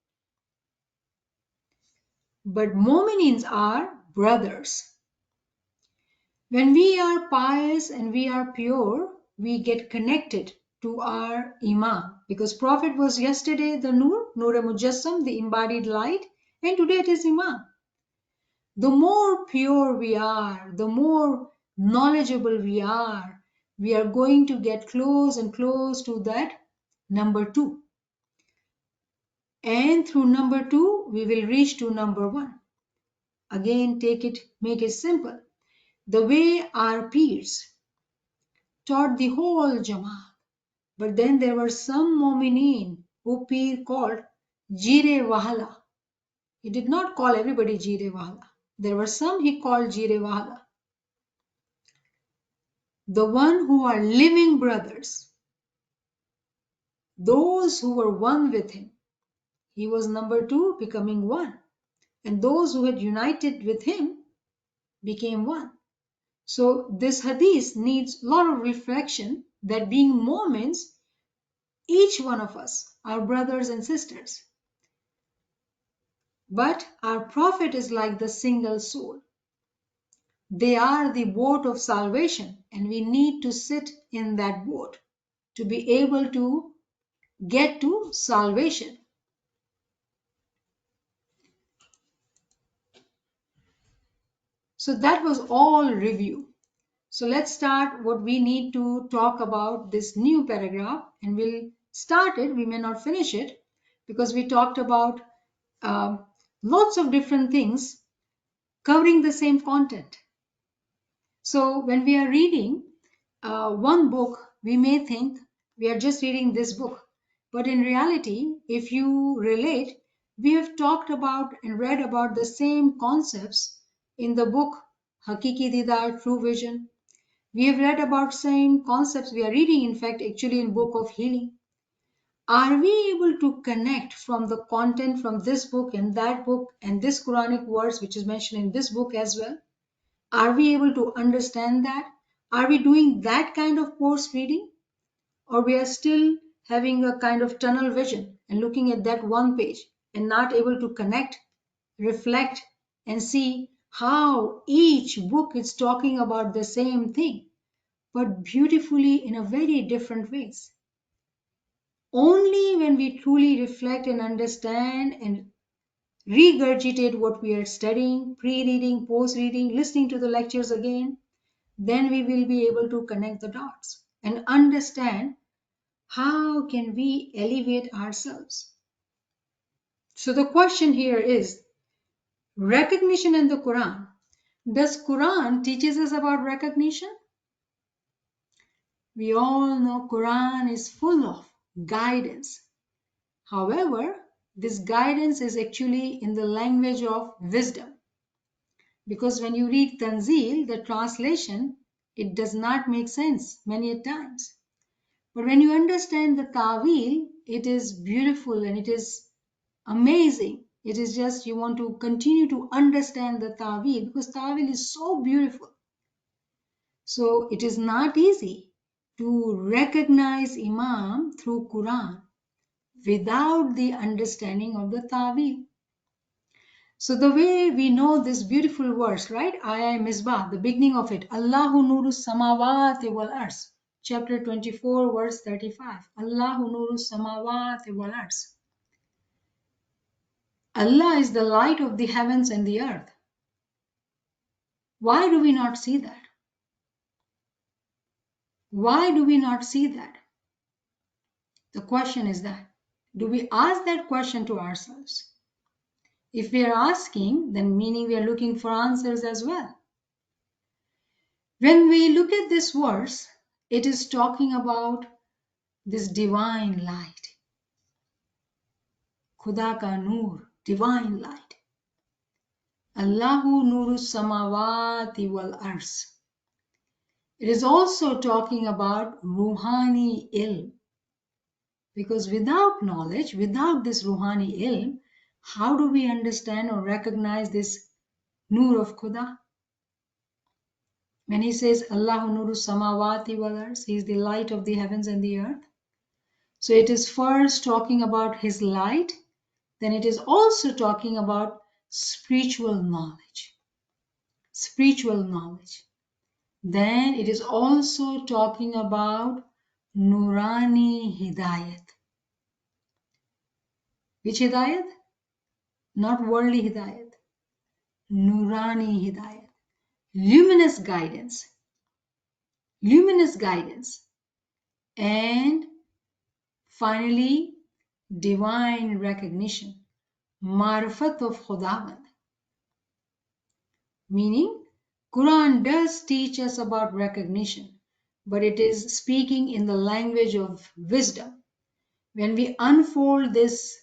But mominins are brothers. When we are pious and we are pure, we get connected to our Imam. Because Prophet was yesterday the Nur Mujassam, the embodied light, and today it is Imam. The more pure we are, the more knowledgeable we are going to get close and close to that number two. And through number two, we will reach to number one. Again, make it simple. The way our peers taught the whole Jamaat. But then there were some Mominin who Peer called Jire Wahala. He did not call everybody Jire Wahala. There were some he called Jire Wahala. The one who are living brothers, those who were one with him. He was number two, becoming one. And those who had united with him became one. So this hadith needs a lot of reflection that being moments, each one of us are brothers and sisters. But our Prophet is like the single soul. They are the boat of salvation, and we need to sit in that boat to be able to get to salvation. So that was all review. So let's start what we need to talk about this new paragraph, and we'll start it. We may not finish it because we talked about uh, lots of different things covering the same content. So when we are reading one book, we may think we are just reading this book. But in reality, if you relate, we have talked about and read about the same concepts in the book Hakiki Didar, True Vision. We have read about same concepts. We are reading, in fact, actually in Book of Healing. Are we able to connect from the content from this book and that book and this Quranic verse which is mentioned in this book as well? Are we able to understand that? Are we doing that kind of course reading? Or we are still having a kind of tunnel vision and looking at that one page and not able to connect, reflect, and see how each book is talking about the same thing, but beautifully in a very different ways. Only when we truly reflect and understand and regurgitate what we are studying, pre-reading, post-reading, listening to the lectures again, then we will be able to connect the dots and understand how can we elevate ourselves. So the question here is recognition in the Quran. Does Quran teaches us about recognition? We all know Quran is full of guidance. However, this guidance is actually in the language of wisdom. Because when you read Tanzil, the translation, it does not make sense many a times. But when you understand the Ta'wil, it is beautiful and it is amazing. It is just you want to continue to understand the Ta'wil because Ta'wil is so beautiful. So it is not easy to recognize Imam through Quran without the understanding of the Ta'wil. So the way we know this beautiful verse, right? Ayah Misbah, the beginning of it, Allahu nuru samawati wal ars, chapter 24, verse 35. Allahu nuru samawati wal ars. Allah is the light of the heavens and the earth. Why do we not see that? Why do we not see that? The question is that. Do we ask that question to ourselves? If we are asking, then meaning we are looking for answers as well. When we look at this verse, it is talking about this divine light. Khuda ka noor, divine light. Allahu nuru samawati wal ars. It is also talking about ruhani ilm. Because without knowledge, without this ruhani ilm, how do we understand or recognize this noor of Khuda? When he says Allahu nuru samawati wal ars, he is the light of the heavens and the earth. So it is first talking about his light, then it is also talking about spiritual knowledge. Spiritual knowledge. Then it is also talking about Nurani Hidayat. Which Hidayat? Not worldly Hidayat. Nurani Hidayat. Luminous guidance. Luminous guidance. And finally, divine recognition. Marifat of Khudawand. Meaning, Quran does teach us about recognition, but it is speaking in the language of wisdom. When we unfold this,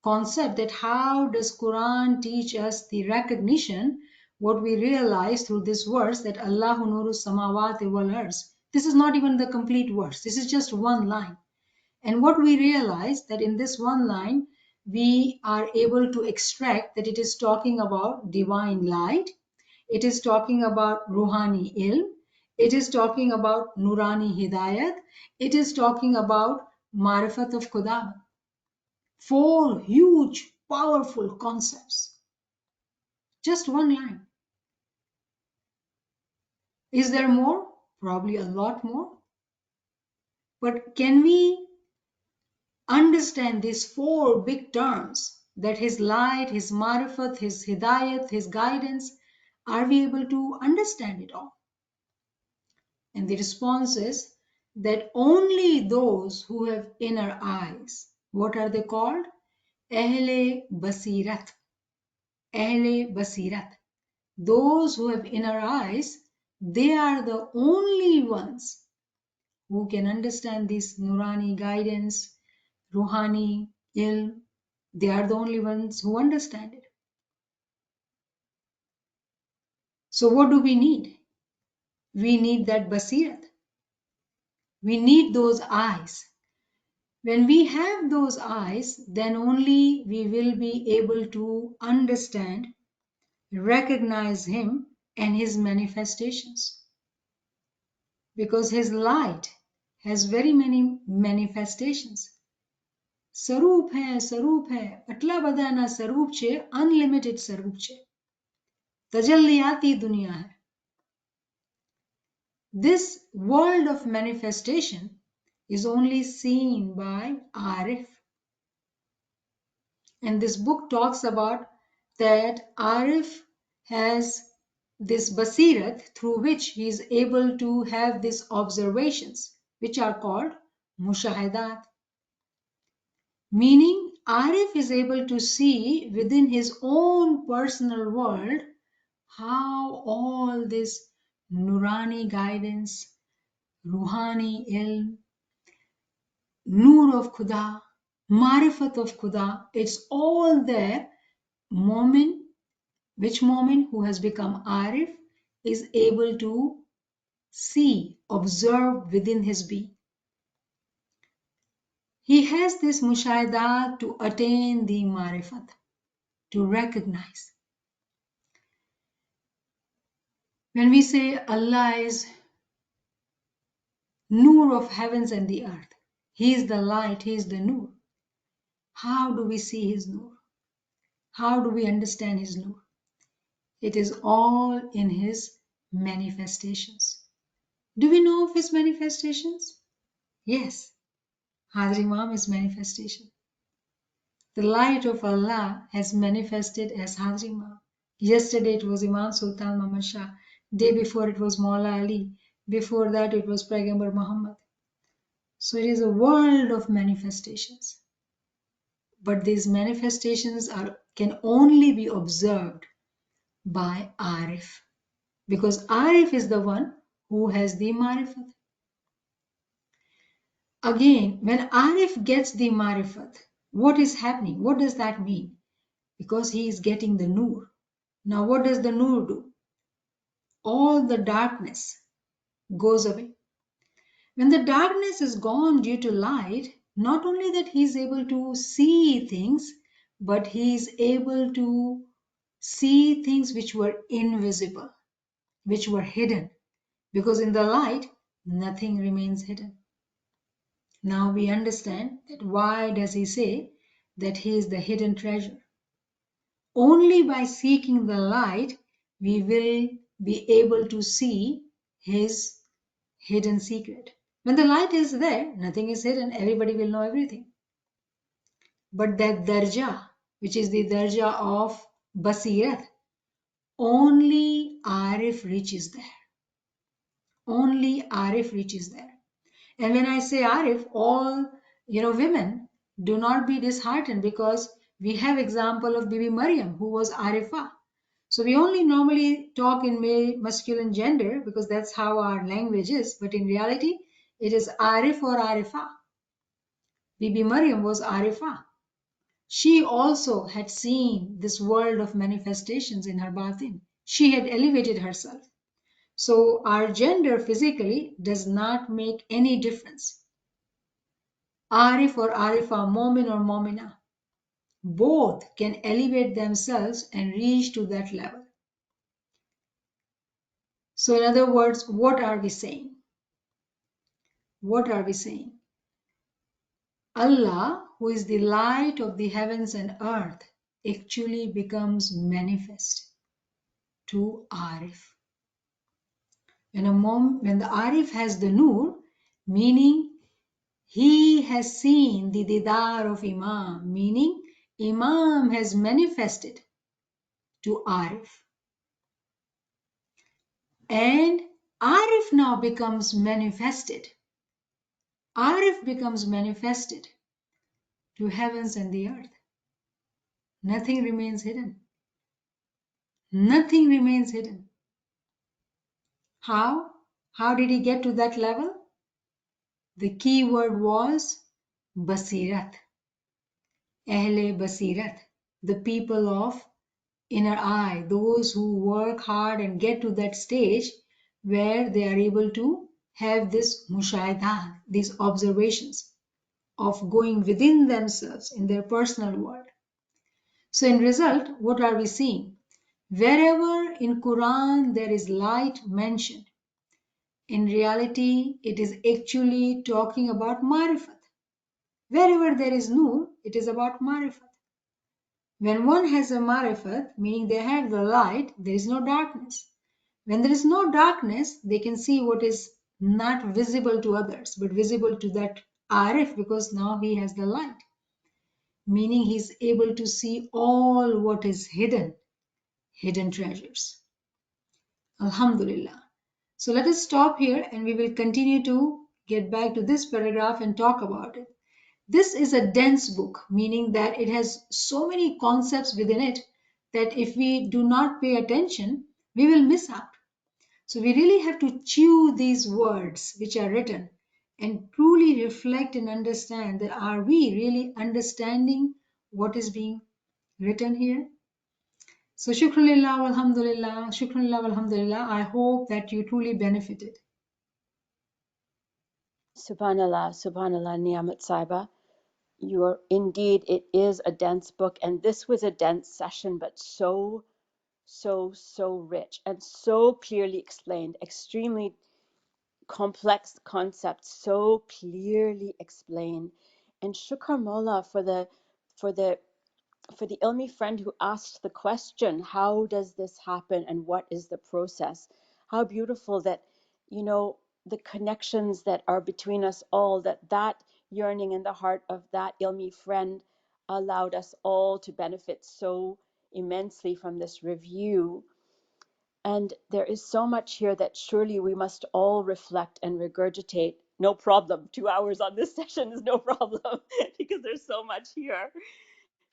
concept that how does Quran teach us the recognition, what we realize through this verse that Allahu nuru samawati wal ars. This is not even the complete verse. This is just one line. And what we realize that in this one line, we are able to extract that it is talking about divine light. It is talking about Ruhani ilm. It is talking about Nurani Hidayat. It is talking about Marifat of Khuda. 4 huge, powerful concepts. Just one line. Is there more? Probably a lot more. But can we understand these 4 big terms, that his light, his marifat, his hidayat, his guidance, are we able to understand it all? And the response is that only those who have inner eyes. What are they called? Ahle Basirat. Ahle Basirat. Those who have inner eyes, they are the only ones who can understand this Nurani guidance, Ruhani ilm. They are the only ones who understand it. So what do we need? We need that basirat. We need those eyes. When we have those eyes, then only we will be able to understand recognize him and his manifestations, because his light has very many manifestations. સ્વરૂપ હે આટલા બધાના સ્વરૂપ છે, unlimited સ્વરૂપ છે, તજલ્લિયાતી દુનિયા है. This world of manifestation is only seen by Arif. And this book talks about that Arif has this basirat through which he is able to have these observations, which are called mushahadat. Meaning, Arif is able to see within his own personal world how all this Nurani guidance, Ruhani ilm, Noor of Khuda, Marifat of Khuda, it's all there. Which moment who has become Arif is able to see, observe within his being. He has this mushahadat to attain the marifat, to recognize. When we say Allah is Noor of heavens and the earth, He is the light, He is the Noor. How do we see His Noor? How do we understand His Noor? It is all in His manifestations. Do we know of His manifestations? Yes. Hadri Imam is manifestation. The light of Allah has manifested as Hadri Imam. Yesterday it was Imam Sultan Muhammad Shah. Day before it was Maula Ali. Before that it was Paigambar Muhammad. So it is a world of manifestations. But these manifestations can only be observed by Arif. Because Arif is the one who has the marifat. Again, when Arif gets the marifat, what is happening? What does that mean? Because he is getting the Noor. Now what does the Noor do? All the darkness goes away. When the darkness is gone due to light, not only that he is able to see things, but he is able to see things which were invisible, which were hidden. Because in the light, nothing remains hidden. Now we understand that why does he say that he is the hidden treasure. Only by seeking the light, we will be able to see his hidden secret. When the light is there, nothing is hidden, everybody will know everything. But that darja, which is the darja of basirat, only Arif reaches there. Only Arif reaches there. And when I say Arif, all women, do not be disheartened, because we have example of Bibi Maryam, who was Arifa. So we only normally talk in male masculine gender because that's how our language is. But in reality, it is Arif or Arifa. Bibi Maryam was Arifa. She also had seen this world of manifestations in her batin. She had elevated herself. So our gender physically does not make any difference. Arif or Arifa, Momin or Momina, both can elevate themselves and reach to that level. So in other words, what are we saying? What are we saying? Allah, who is the light of the heavens and earth, actually becomes manifest to Arif. When the Arif has the Noor, meaning he has seen the Didar of Imam, meaning Imam has manifested to Arif. And Arif now becomes manifested. Arif becomes manifested to heavens and the earth. Nothing remains hidden. Nothing remains hidden. How? How did he get to that level? The key word was Basirat. Ahle Basirat, the people of inner eye, those who work hard and get to that stage where they are able to have this mushahidah, these observations of going within themselves in their personal world. So in result, what are we seeing? Wherever in Quran there is light mentioned, in reality it is actually talking about marifat. Wherever there is nur, it is about marifat. When one has a marifat, meaning they have the light, there is no darkness. When there is no darkness, they can see what is not visible to others, but visible to that arif, because now he has the light. Meaning he is able to see all what is hidden treasures. Alhamdulillah. So let us stop here and we will continue to get back to this paragraph and talk about it. This is a dense book, meaning that it has so many concepts within it that if we do not pay attention, we will miss out. So we really have to chew these words which are written and truly reflect and understand that are we really understanding what is being written here? So shukranillah walhamdulillah, shukranillah walhamdulillah. I hope that you truly benefited. Subhanallah, Subhanallah, Niamat Saiba. You are indeed, it is a dense book, and this was a dense session, but so rich and so clearly explained, extremely complex concepts, so clearly explained. And Shukr Mola for the for the Ilmi friend who asked the question, how does this happen and what is the process? How beautiful that, you know, the connections that are between us all, that yearning in the heart of that Ilmi friend allowed us all to benefit so immensely from this review. And there is so much here that surely we must all reflect and regurgitate. No problem. 2 hours on this session is no problem because there's so much here.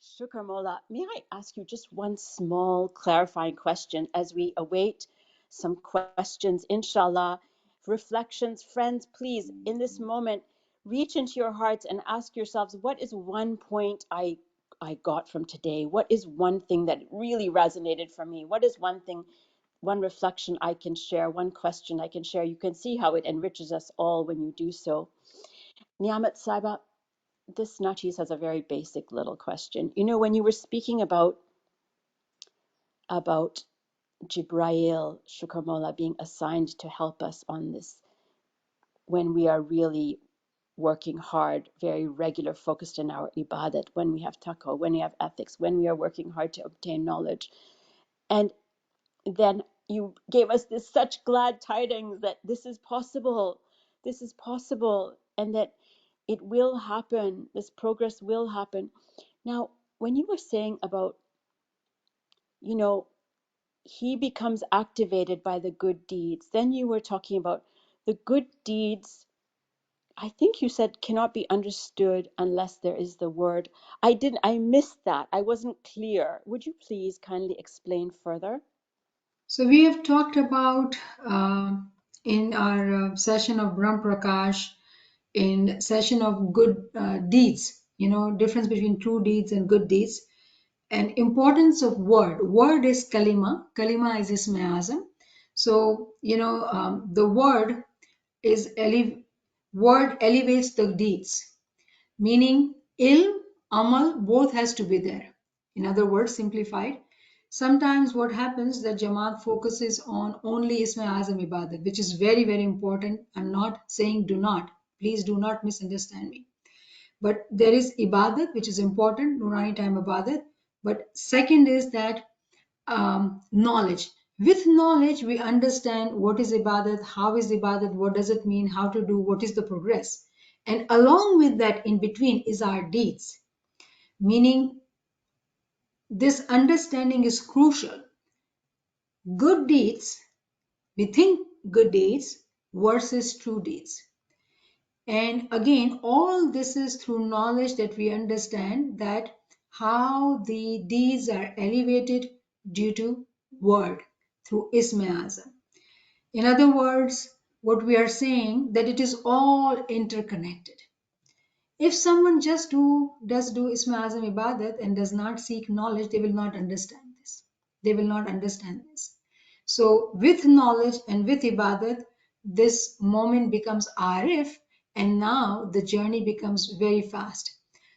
Shukr Mola, may I ask you just one small clarifying question as we await some questions, inshallah, reflections. Friends, please, in this moment, reach into your hearts and ask yourselves, what is one point I got from today? What is one thing that really resonated for me? What is one thing, one reflection I can share, one question I can share? You can see how it enriches us all when you do so. Niamat Saiba, this Nachis has a very basic little question. You know, when you were speaking about Jibrail Shukramola being assigned to help us on this, when we are really working hard, very regular, focused in our ibadat, when we have taqwa, when we have ethics, when we are working hard to obtain knowledge. And then you gave us this such glad tidings that this is possible, and that it will happen, this progress will happen. Now, when you were saying about, you know, he becomes activated by the good deeds, then you were talking about the good deeds, I think you said cannot be understood unless there is the word. I missed that. I wasn't clear. Would you please kindly explain further? So we have talked about in our session of Brahm Prakash, in session of good deeds, you know, difference between true deeds and good deeds, and importance of word. Word is kalima. Kalima is isme azam. So, you know, the word is word elevates the deeds, meaning ilm, amal, both has to be there. In other words, simplified, sometimes what happens that Jamaat focuses on only Isma Azam Ibadat, which is very, very important. I'm not saying do not. Please do not misunderstand me. But there is Ibadat, which is important, Nurani time Ibadat. But second is that knowledge. With knowledge, we understand what is ibadat, how is ibadat, what does it mean, how to do, what is the progress. And along with that, in between, is our deeds. Meaning, this understanding is crucial. Good deeds, we think good deeds versus true deeds. And again, all this is through knowledge that we understand that how the deeds are elevated due to word, through Isme Azam. In other words, what we are saying that it is all interconnected. If someone just does do Isma Azam Ibadat and does not seek knowledge, they will not understand this. They will not understand this. So with knowledge and with Ibadat, this moment becomes Arif, and now the journey becomes very fast.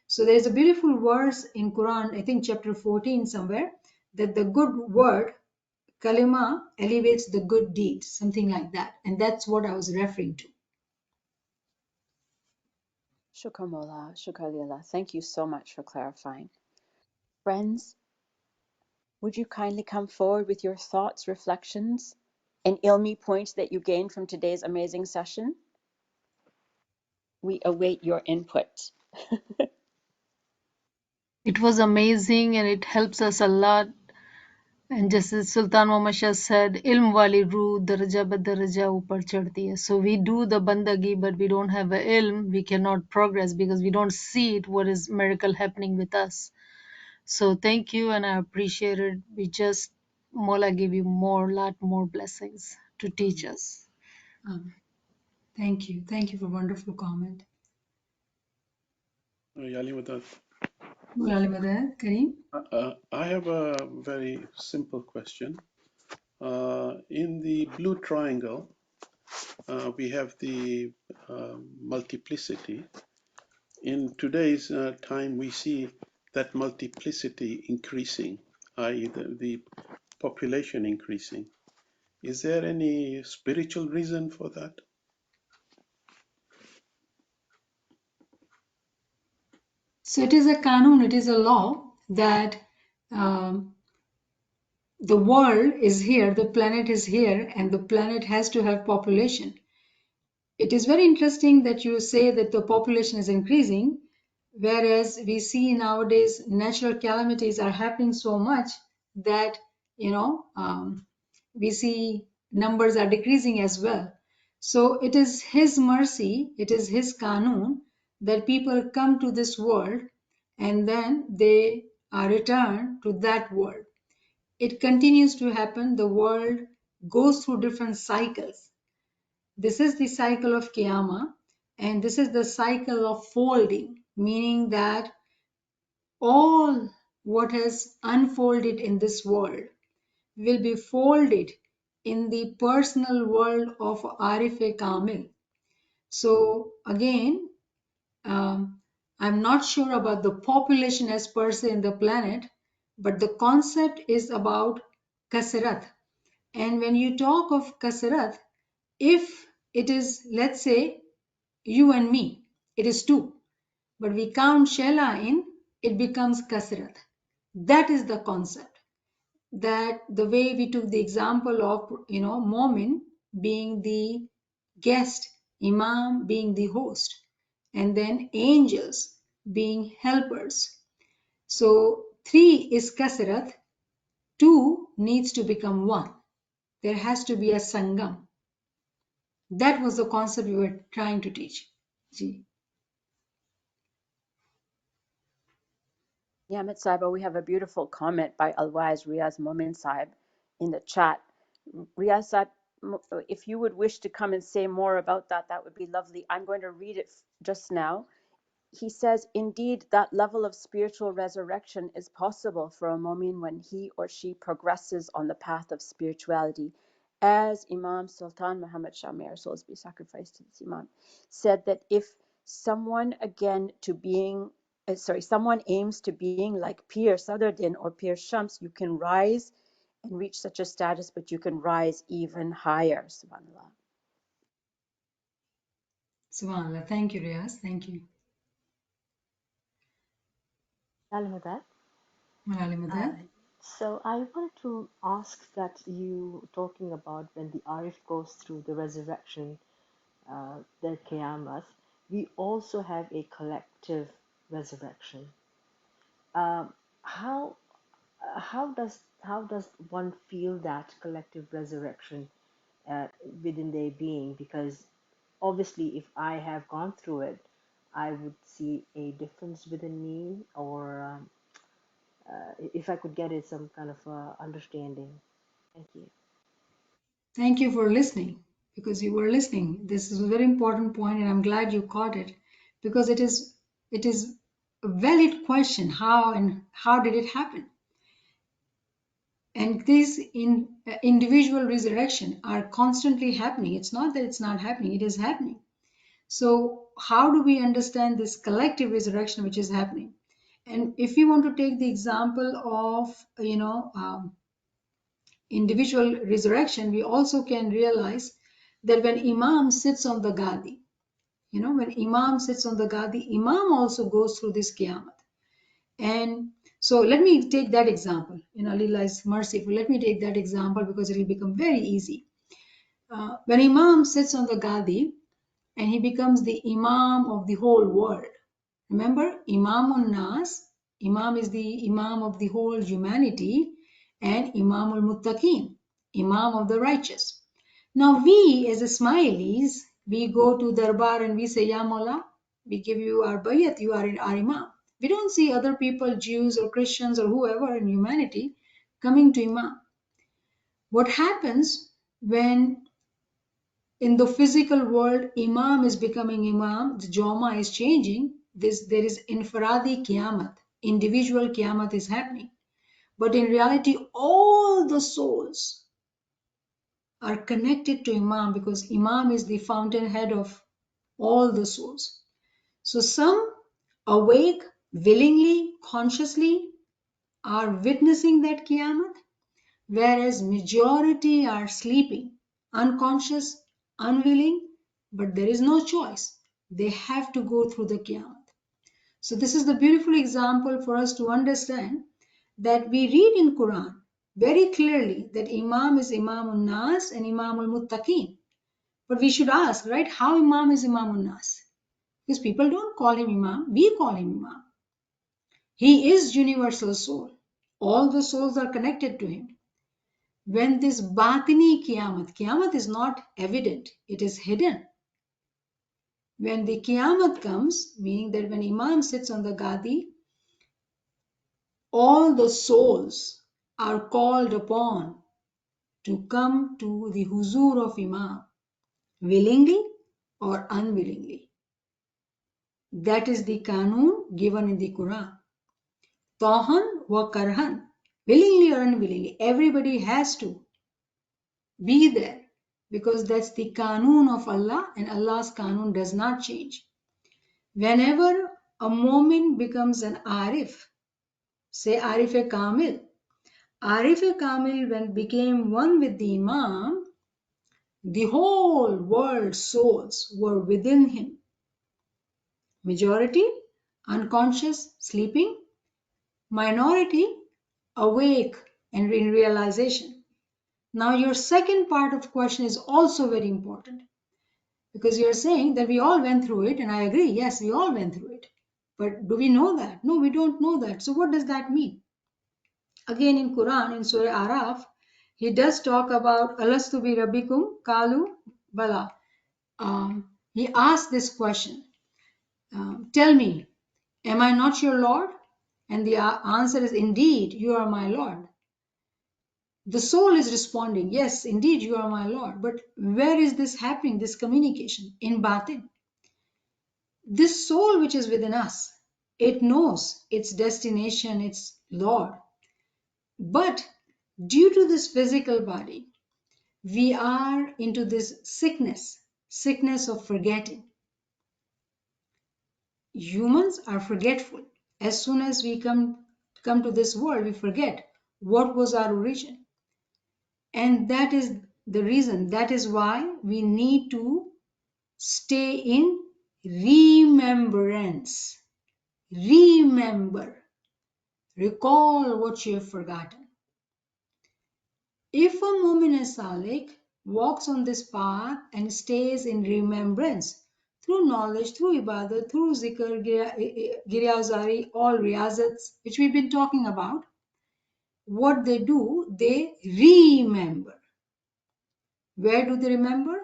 So there is a beautiful verse in Quran, I think chapter 14 somewhere, that the good word Kalima elevates the good deeds, something like that. And that's what I was referring to. Shukar Mola, Shukar Lila. Thank you so much for clarifying. Friends, would you kindly come forward with your thoughts, reflections, and ilmi points that you gained from today's amazing session? We await your input. It was amazing and it helps us a lot. And just as Sultan Muhammad Shah said, ilm wali ru daraja ba daraja upar chadti hai. So we do the bandagi, but we don't have a ilm. We cannot progress because we don't see it. What is miracle happening with us? So thank you, and I appreciate it. We just Mola give you lot more blessings to teach us. Thank you. Thank you for a wonderful comment. Yali Madad. Mulali Madad, Kareem? I have a very simple question. In the blue triangle, we have the multiplicity. In today's time, we see that multiplicity increasing, i.e., the population increasing. Is there any spiritual reason for that? So it is a kanun, it is a law that um, the world is here, the planet is here, and the planet has to have population. It is very interesting that you say that the population is increasing, whereas we see nowadays natural calamities are happening so much that, we see numbers are decreasing as well. So it is His mercy, it is His kanun that people come to this world and then they are returned to that world. It continues to happen. The world goes through different cycles. This is the cycle of Qiyamah, and this is the cycle of folding, meaning that all what has unfolded in this world will be folded in the personal world of Arif Kamil. So again, I'm not sure about the population as per se in the planet, but the concept is about kasrat. And when you talk of kasrat, if it is, let's say, you and me, it is two, but we count Shela in, it becomes kasrat. That is the concept. That the way we took the example of, Momin being the guest, Imam being the host, and then angels being helpers. So 3 is kasrat, 2 needs to become 1. There has to be a sangam. That was the concept we were trying to teach. Ji. Niamat Saiba, we have a beautiful comment by Alwaz Riaz Momin Saib in the chat. Riaz Saib, if you would wish to come and say more about that, that would be lovely. I'm going to read it just now. He says, indeed, that level of spiritual resurrection is possible for a mu'min when he or she progresses on the path of spirituality. As Imam Sultan Muhammad Shah, may our souls be sacrificed to this Imam, said that if someone someone aims to being like Pir Sadruddin or Pir Shams, you can rise and reach such a status, but you can rise even higher. Subhanallah. Subhanallah. Thank you, Riaz. Thank you. Alhamdulillah. Malali Uh, Madad. so I wanted to ask that you talking about when the Arif goes through the resurrection, their Qiyamah, we also have a collective resurrection. Um, how how does one feel that collective resurrection uh, within their being? Because obviously, if I have gone through it, I would see a difference within me, or if I could get it some kind of understanding. Thank you. Thank you for listening, because you were listening. This is a very important point, and I'm glad you caught it, because it is a valid question. How did it happen? And these individual resurrection are constantly happening. It's not that it's not happening; it is happening. So how do we understand this collective resurrection which is happening? And if we want to take the example of individual resurrection, we also can realize that when Imam sits on the Gadi, when Imam sits on the Gadi, Imam also goes through this Qiyamah. And so let me take that example. Allah is merciful. Let me take that example because it will become very easy. When Imam sits on the Gadi and he becomes the Imam of the whole world. Remember, Imamun Nas, Imam is the Imam of the whole humanity, and Imamul Muttaqin, Imam of the righteous. Now we as Ismailis, we go to Darbar and we say, Ya Mawla, we give you our bayat, you are our Imam. We don't see other people, Jews or Christians or whoever in humanity, coming to Imam. What happens when in the physical world, Imam is becoming Imam, the Joma is changing. There is infiradi Qiyamah, individual Qiyamah is happening. But in reality, all the souls are connected to Imam because Imam is the fountainhead of all the souls. So some awake, willingly, consciously are witnessing that Qiyamah, whereas majority are sleeping, unconscious, unwilling, but there is no choice. They have to go through the Qiyamah. So this is the beautiful example for us to understand that we read in Quran very clearly that Imam is Imam Nas and Imam al-Muttaqin. But we should ask, right, how Imam is Imam Nas? Because people don't call him Imam, we call him Imam. He is universal soul. All the souls are connected to him. When this batini Qiyamah is not evident, it is hidden. When the Qiyamah comes, meaning that when Imam sits on the Gadi, all the souls are called upon to come to the huzur of Imam, willingly or unwillingly. That is the Qanun given in the Quran. Tahan wa karhan, willingly or unwillingly, everybody has to be there because that's the Qanun of Allah and Allah's Qanun does not change. Whenever a moment becomes an Arif, say Arif-e-Kamil, Arif-e-Kamil when became one with the Imam, the whole world's souls were within him. Majority, unconscious, sleeping. Minority, awake and in realization. Now your second part of question is also very important because you're saying that we all went through it and I agree, yes, we all went through it. But do we know that? No, we don't know that. So what does that mean? Again in Quran, in Surah Araf, he does talk about Alastu bi Rabbikum Kalu Bala. He asked this question, tell me, am I not your Lord? And the answer is, indeed, you are my Lord. The soul is responding, yes, indeed, you are my Lord. But where is this happening, this communication? In Batin. This soul which is within us, it knows its destination, its Lord. But due to this physical body, we are into this sickness of forgetting. Humans are forgetful. As soon as we come to this world, we forget what was our origin. And that is the reason, that is why we need to stay in remembrance. Remember. Recall what you have forgotten. If a mu'min salik walks on this path and stays in remembrance through knowledge, through ibadah, through zikr, giryazari, all riyazats, which we've been talking about, what they do, they remember. Where do they remember?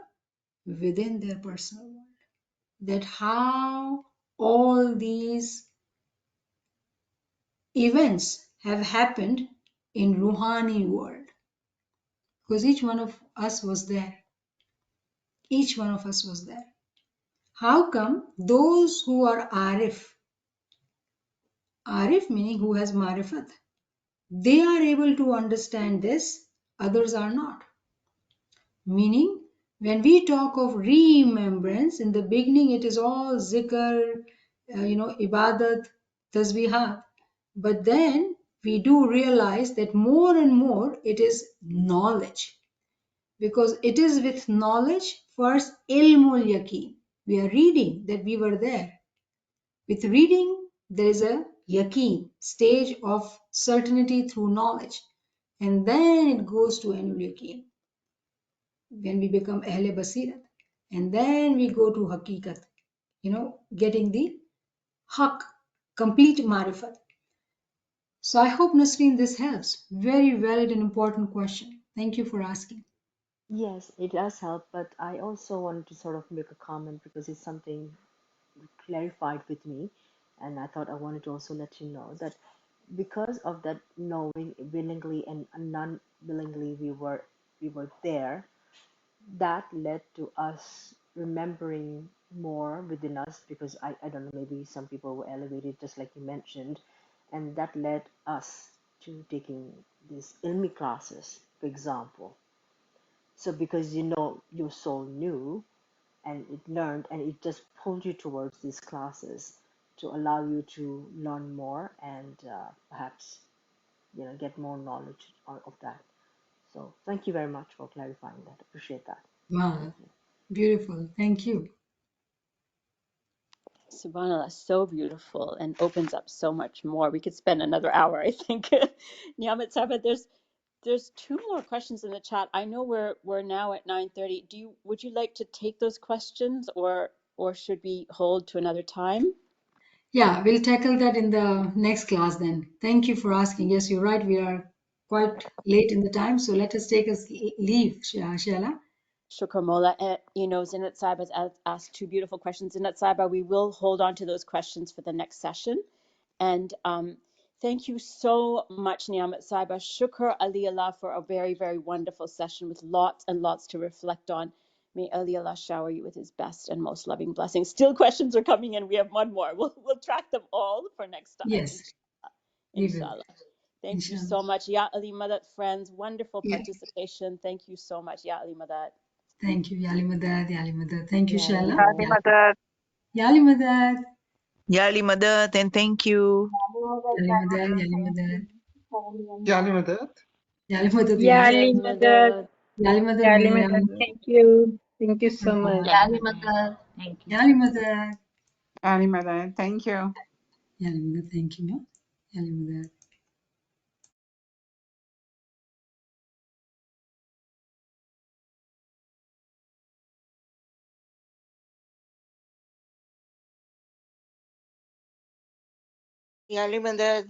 Within their personal world. That how all these events have happened in Ruhani world. Because each one of us was there. Each one of us was there. How come those who are Arif meaning who has Marifat, they are able to understand this, others are not. Meaning, when we talk of remembrance, in the beginning it is all zikr, ibadat, tasbihat. But then we do realize that more and more it is knowledge, because it is with knowledge first ilmul yaqeen. We are reading that we were there. With reading, there is a yaqeen stage of certainty through knowledge, and then it goes to ainul yaqeen when we become ahle basirat, and then we go to hakikat, getting the haq, complete marifat. So I hope, Nasreen, this helps. Very valid and important question. Thank you for asking. Yes, it does help, but I also wanted to sort of make a comment because it's something clarified with me, and I thought I wanted to also let you know that because of that knowing willingly and non-willingly we were there, that led to us remembering more within us because I don't know, maybe some people were elevated just like you mentioned, and that led us to taking these ilmi classes, for example. So because your soul knew and it learned and it just pulled you towards these classes to allow you to learn more and perhaps get more knowledge of that. So thank you very much for clarifying that. Appreciate that. Thank Wow, you. beautiful. Thank you. Subhanallah, so beautiful and opens up so much more. We could spend another hour, I think. Niamat Sahib, there's two more questions in the chat. I know we're now at 9:30. Would you like to take those questions, or should we hold to another time? Yeah, we'll tackle that in the next class then. Thank you for asking. Yes, you're right. We are quite late in the time, so let us take a leave, Shaila. Shukr Mola. Zinat Sahib has asked two beautiful questions. Zinat Sahib, we will hold on to those questions for the next session. And thank you so much, Niamat Saiba. Shukr Ali Allah for a very, very wonderful session with lots and lots to reflect on. May Ali Allah shower you with his best and most loving blessings. Still questions are coming in. We have one more. We'll track them all for next time. Yes, we will. Inshallah. Thank you Inshallah. so much. Ya Ali Madat friends. Wonderful Yeah. participation. Thank you so much. Ya Ali Madat. Thank you, Yali Madad, Yali Madad. Thank you, Yeah, Shaila. Yali Limada. Madad. Yali Madad, Yali Madat, and thank you. Yali Madad, Yali Madad, يعني مداد Yali Madad, Yeah, yes. Ya Ali limited. Madat. Yali Madad, Yeah, limited. Miriam. Thank you. Thank you so much. Okay. Yeah, limited. Thank you so Yali much. Madad, Yali Madad. Thank you. Yali Madad. Thank you, ma. Yali Madad. Yali Madat.